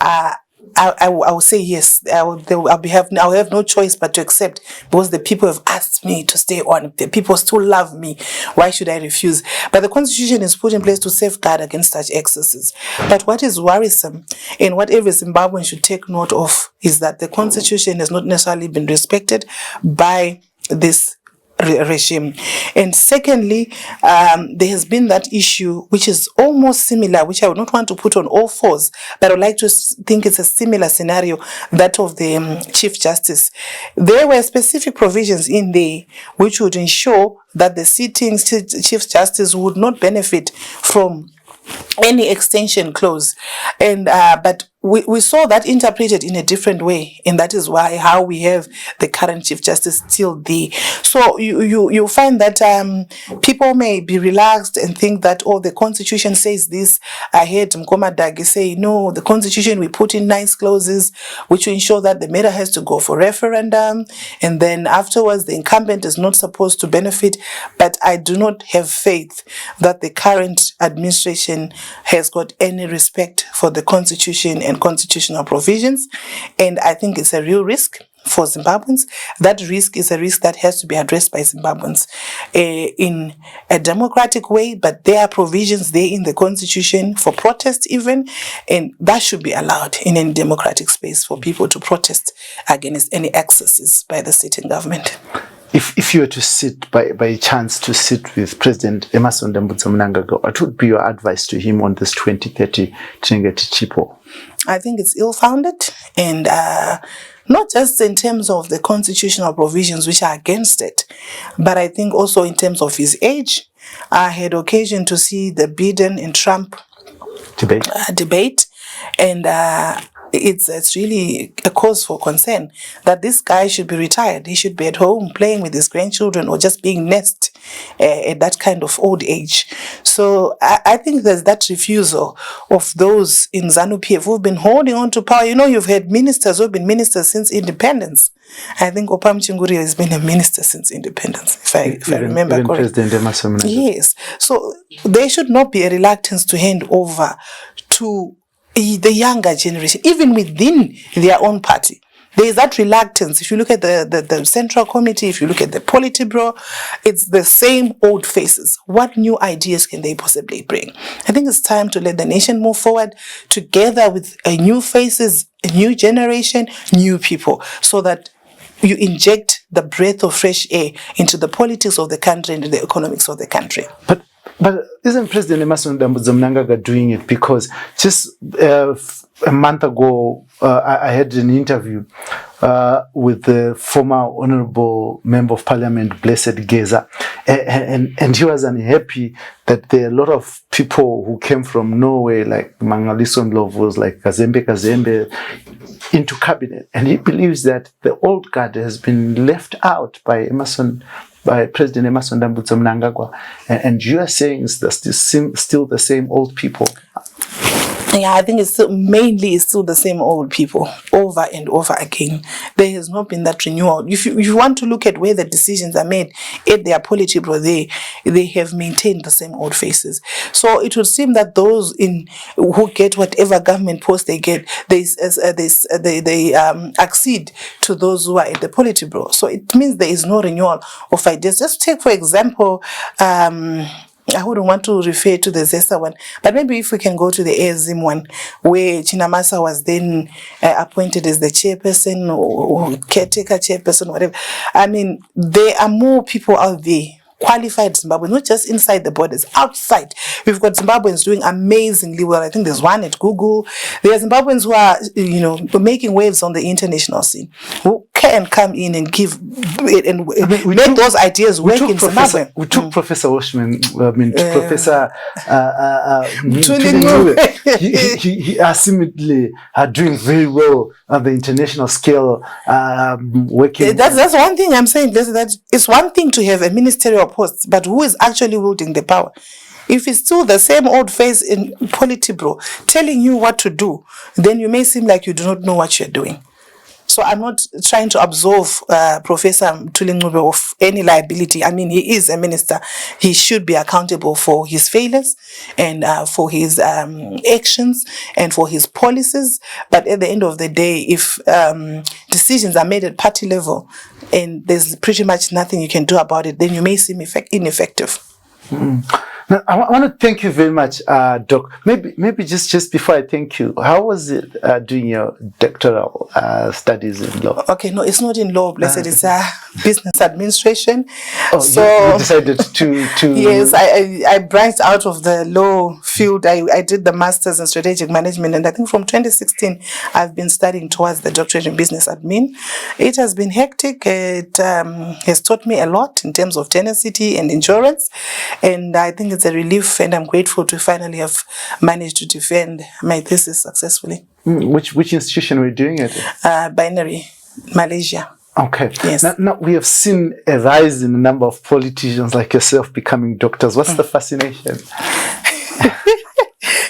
I will say yes. I'll have no choice but to accept, because the people have asked me to stay on. The people still love me. Why should I refuse? But the constitution is put in place to safeguard against such excesses. But what is worrisome, and what every Zimbabwean should take note of, is that the constitution has not necessarily been respected by this regime. And secondly, there has been that issue which is almost similar, which I would not want to put on all fours, but I would like to think it's a similar scenario, that of the Chief Justice. There were specific provisions in there which would ensure that the sitting Chief Justice would not benefit from any extension clause, and but we saw that interpreted in a different way, and that is how we have the current Chief Justice still there. So you find that people may be relaxed and think that, the Constitution says this. I heard Mkoma Dagi say, no, the Constitution, we put in nice clauses which will ensure that the matter has to go for referendum, and then afterwards the incumbent is not supposed to benefit. But I do not have faith that the current administration has got any respect for the Constitution and constitutional provisions, and I think it's a real risk for Zimbabweans. That risk is a risk that has to be addressed by Zimbabweans in a democratic way, but there are provisions there in the Constitution for protest even, and that should be allowed in any democratic space for people to protest against any excesses by the sitting government. If you were to sit, by chance, to sit with President Emmerson Mnangagwa, what would be your advice to him on this 2030 Tringeti Chipo? I think it's ill-founded, and not just in terms of the constitutional provisions which are against it, but I think also in terms of his age. I had occasion to see the Biden and Trump debate, and it's really a cause for concern that this guy should be retired. He should be at home playing with his grandchildren or just being nursed at that kind of old age. So I think there's that refusal of those in Zanu PF who've been holding on to power. You know, you've had ministers who've been ministers since independence. I think Opam Chinguri has been a minister since independence, if I remember even correctly. President Emerson Mnangagwa. Yes. So there should not be a reluctance to hand over to the younger generation, even within their own party. There is that reluctance. If you look at the Central Committee, if you look at the Politburo, it's the same old faces. What new ideas can they possibly bring? I think it's time to let the nation move forward together with new faces, a new generation, new people, so that you inject the breath of fresh air into the politics of the country and the economics of the country. But isn't President Emerson Mnangagwa doing it? Because just a month ago, I had an interview with the former Honorable Member of Parliament, Blessed Geza, and he was unhappy that there are a lot of people who came from Norway, like Mangaliso Ndlovu's, like Kazembe, into cabinet, and he believes that the old guard has been left out by President Emerson Mnangagwa, and you are saying it's still the same old people. Yeah, I think it's still the same old people over and over again. There has not been that renewal. If you want to look at where the decisions are made at their Politburo, they have maintained the same old faces. So it would seem that those who get whatever government post they get, they accede to those who are at the Politburo. So it means there is no renewal of ideas. Just take, for example, I wouldn't want to refer to the Zesa one, but maybe if we can go to the ASIM one, where Chinamasa was then appointed as the chairperson or caretaker chairperson, whatever. I mean, there are more people out there, qualified Zimbabweans, not just inside the borders, outside. We've got Zimbabweans doing amazingly well. I think there's one at Google. There are Zimbabweans who are, making waves on the international scene, who can come in and give and make those ideas work in Zimbabwe. We took Professor Washman, Professor he assumedly are doing very well on the international scale, working. That's one thing I'm saying. That it's one thing to have a ministerial post, but who is actually wielding the power? If it's still the same old face in Politburo telling you what to do, then you may seem like you do not know what you're doing. So I'm not trying to absolve Professor Mthuli of any liability. I mean, he is a minister. He should be accountable for his failures and for his actions and for his policies. But at the end of the day, if decisions are made at party level and there's pretty much nothing you can do about it, then you may seem ineffective. Mm. Now, I want to thank you very much, Doc. Maybe just before I thank you, how was it doing your doctoral studies in law? Okay, no, it's not in law, Blessed. It's business administration. Oh, so you decided to Yes, I branched out of the law field. I did the master's in strategic management, and I think from 2016 I've been studying towards the doctorate in business admin. It has been hectic. It has taught me a lot in terms of tenacity and endurance, and I think it's a relief, and I'm grateful to finally have managed to defend my thesis successfully. Which institution were you doing it? Binary, Malaysia. Okay. Yes. Now we have seen a rise in the number of politicians like yourself becoming doctors. What's the fascination?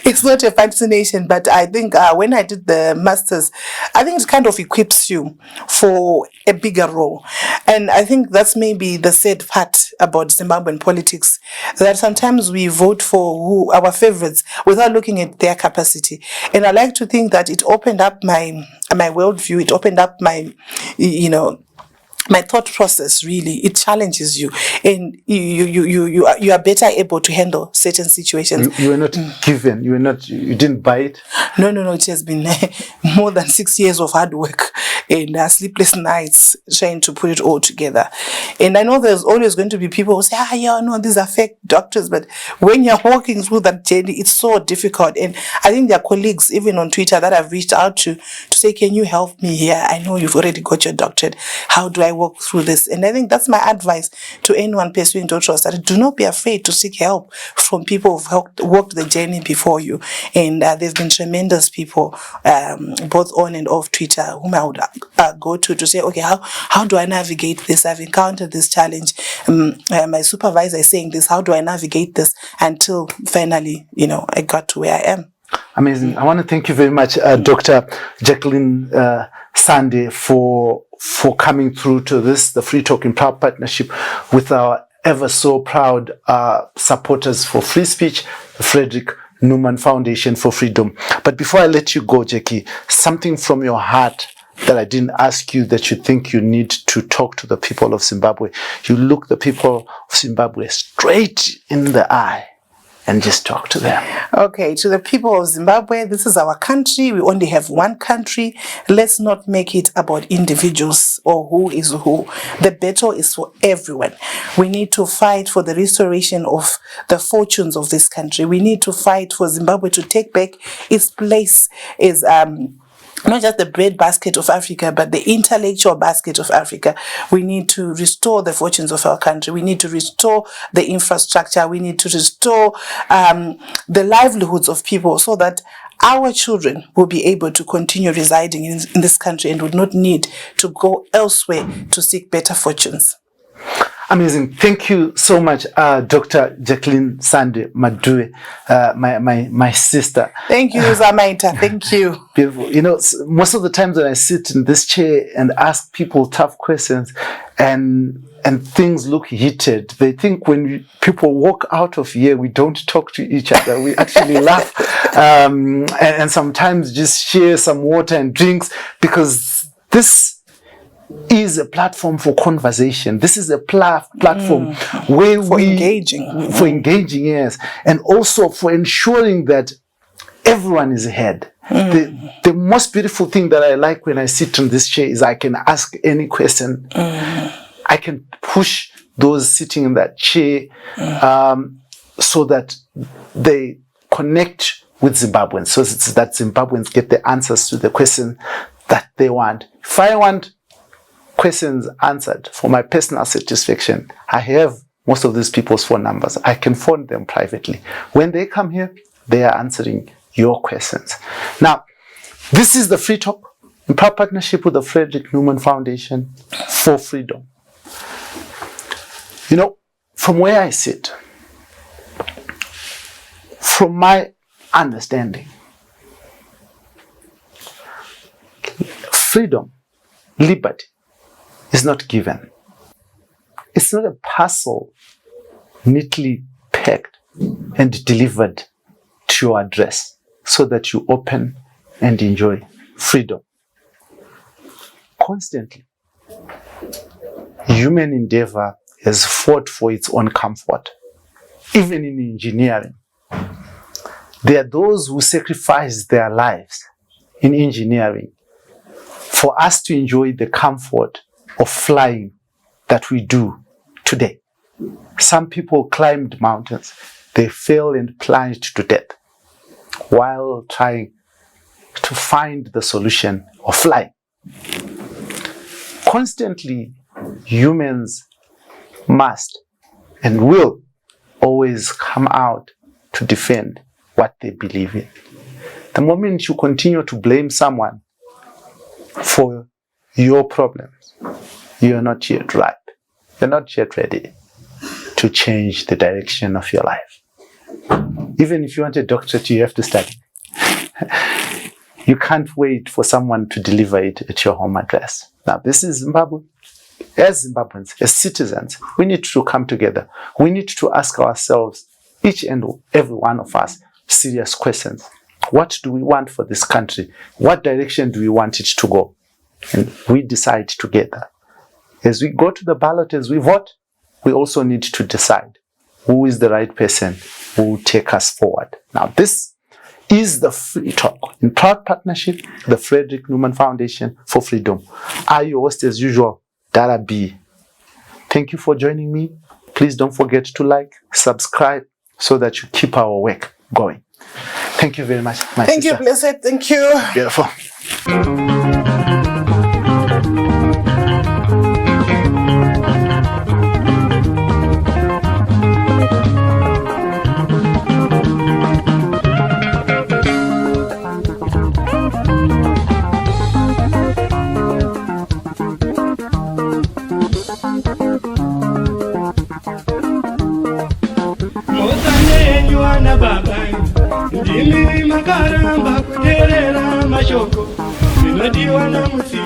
It's not a fascination, but I think when I did the master's, I think it kind of equips you for a bigger role. And I think that's maybe the sad part about Zimbabwean politics, that sometimes we vote for our favorites without looking at their capacity. And I like to think that it opened up my worldview, it opened up my thought process. Really, it challenges you, and you are better able to handle certain situations. You were not given. You didn't buy it. No. It has been more than 6 years of hard work and sleepless nights trying to put it all together. And I know there's always going to be people who say, yeah, no, these are fake doctors. But when you're walking through that journey, it's so difficult. And I think there are colleagues, even on Twitter, that I've reached out to say, can you help me here? I know you've already got your doctorate. How do I walk through this? And I think that's my advice to anyone pursuing doctoral study. Do not be afraid to seek help from people who've walked the journey before you. And there've been tremendous people, both on and off Twitter, whom I would go to say, okay, how do I navigate this? I've encountered this challenge. My supervisor is saying this. How do I navigate this? Until finally, I got to where I am. Amazing. I want to thank you very much, Dr. Jacqueline Sande, for coming through to this, the Free Talk in Proud partnership with our ever so proud supporters for free speech, the Frederick Newman Foundation for Freedom. But before I let you go, Jackie, something from your heart that I didn't ask you that you think you need to talk to the people of Zimbabwe. You look the people of Zimbabwe straight in the eye and just talk to them. Okay, to the people of Zimbabwe, this is our country. We only have one country. Let's not make it about individuals or who is who. The battle is for everyone. We need to fight for the restoration of the fortunes of this country. We need to fight for Zimbabwe to take back its place as not just the bread basket of Africa, but the intellectual basket of Africa. We need to restore the fortunes of our country. We need to restore the infrastructure. We need to restore the livelihoods of people so that our children will be able to continue residing in this country and would not need to go elsewhere to seek better fortunes. Amazing. Thank you so much, Dr. Jacqueline Sande Madue, my sister. Thank you, Zamaita. Thank you. Beautiful. Most of the times when I sit in this chair and ask people tough questions and things look heated, they think when people walk out of here, we don't talk to each other. We actually laugh and sometimes just share some water and drinks, because this is a platform for conversation. This is a platform where for engaging, yes, and also for ensuring that everyone is ahead. The most beautiful thing that I like when I sit on this chair is I can ask any question. I can push those sitting in that chair so that they connect with Zimbabweans, so that Zimbabweans get the answers to the question that they want. If I want questions answered for my personal satisfaction, I have most of these people's phone numbers. I can phone them privately. When they come here, they are answering your questions. Now, this is the Free Talk in proud partnership with the Frederick Newman Foundation for Freedom. From where I sit, from my understanding, freedom, liberty, is not given. It's not a parcel neatly packed and delivered to your address so that you open and enjoy freedom. Constantly, human endeavor has fought for its own comfort. Even in engineering, there are those who sacrifice their lives in engineering for us to enjoy the comfort of flying that we do today. Some people climbed mountains. They fell and plunged to death while trying to find the solution of flying. Constantly, humans must and will always come out to defend what they believe in. The moment you continue to blame someone for your problems, you're not yet ripe. You're not yet ready to change the direction of your life. Even if you want a doctorate, you have to study. You can't wait for someone to deliver it at your home address. Now, this is Zimbabwe. As Zimbabweans, as citizens, we need to come together. We need to ask ourselves, each and every one of us, serious questions. What do we want for this country? What direction do we want it to go? And we decide together. As we go to the ballot, as we vote, we also need to decide who is the right person who will take us forward. Now, this is the Free Talk in proud partnership, the Frederick Newman Foundation for Freedom. I'm your host as usual, Dara B. Thank you for joining me. Please don't forget to like, subscribe, so that you keep our work going. Thank you very much, my Thank sister. you, Blessed. Thank you. Beautiful. Mozanenyu baba ndimi makaramba kuterera mashoko zvinodiwa na musi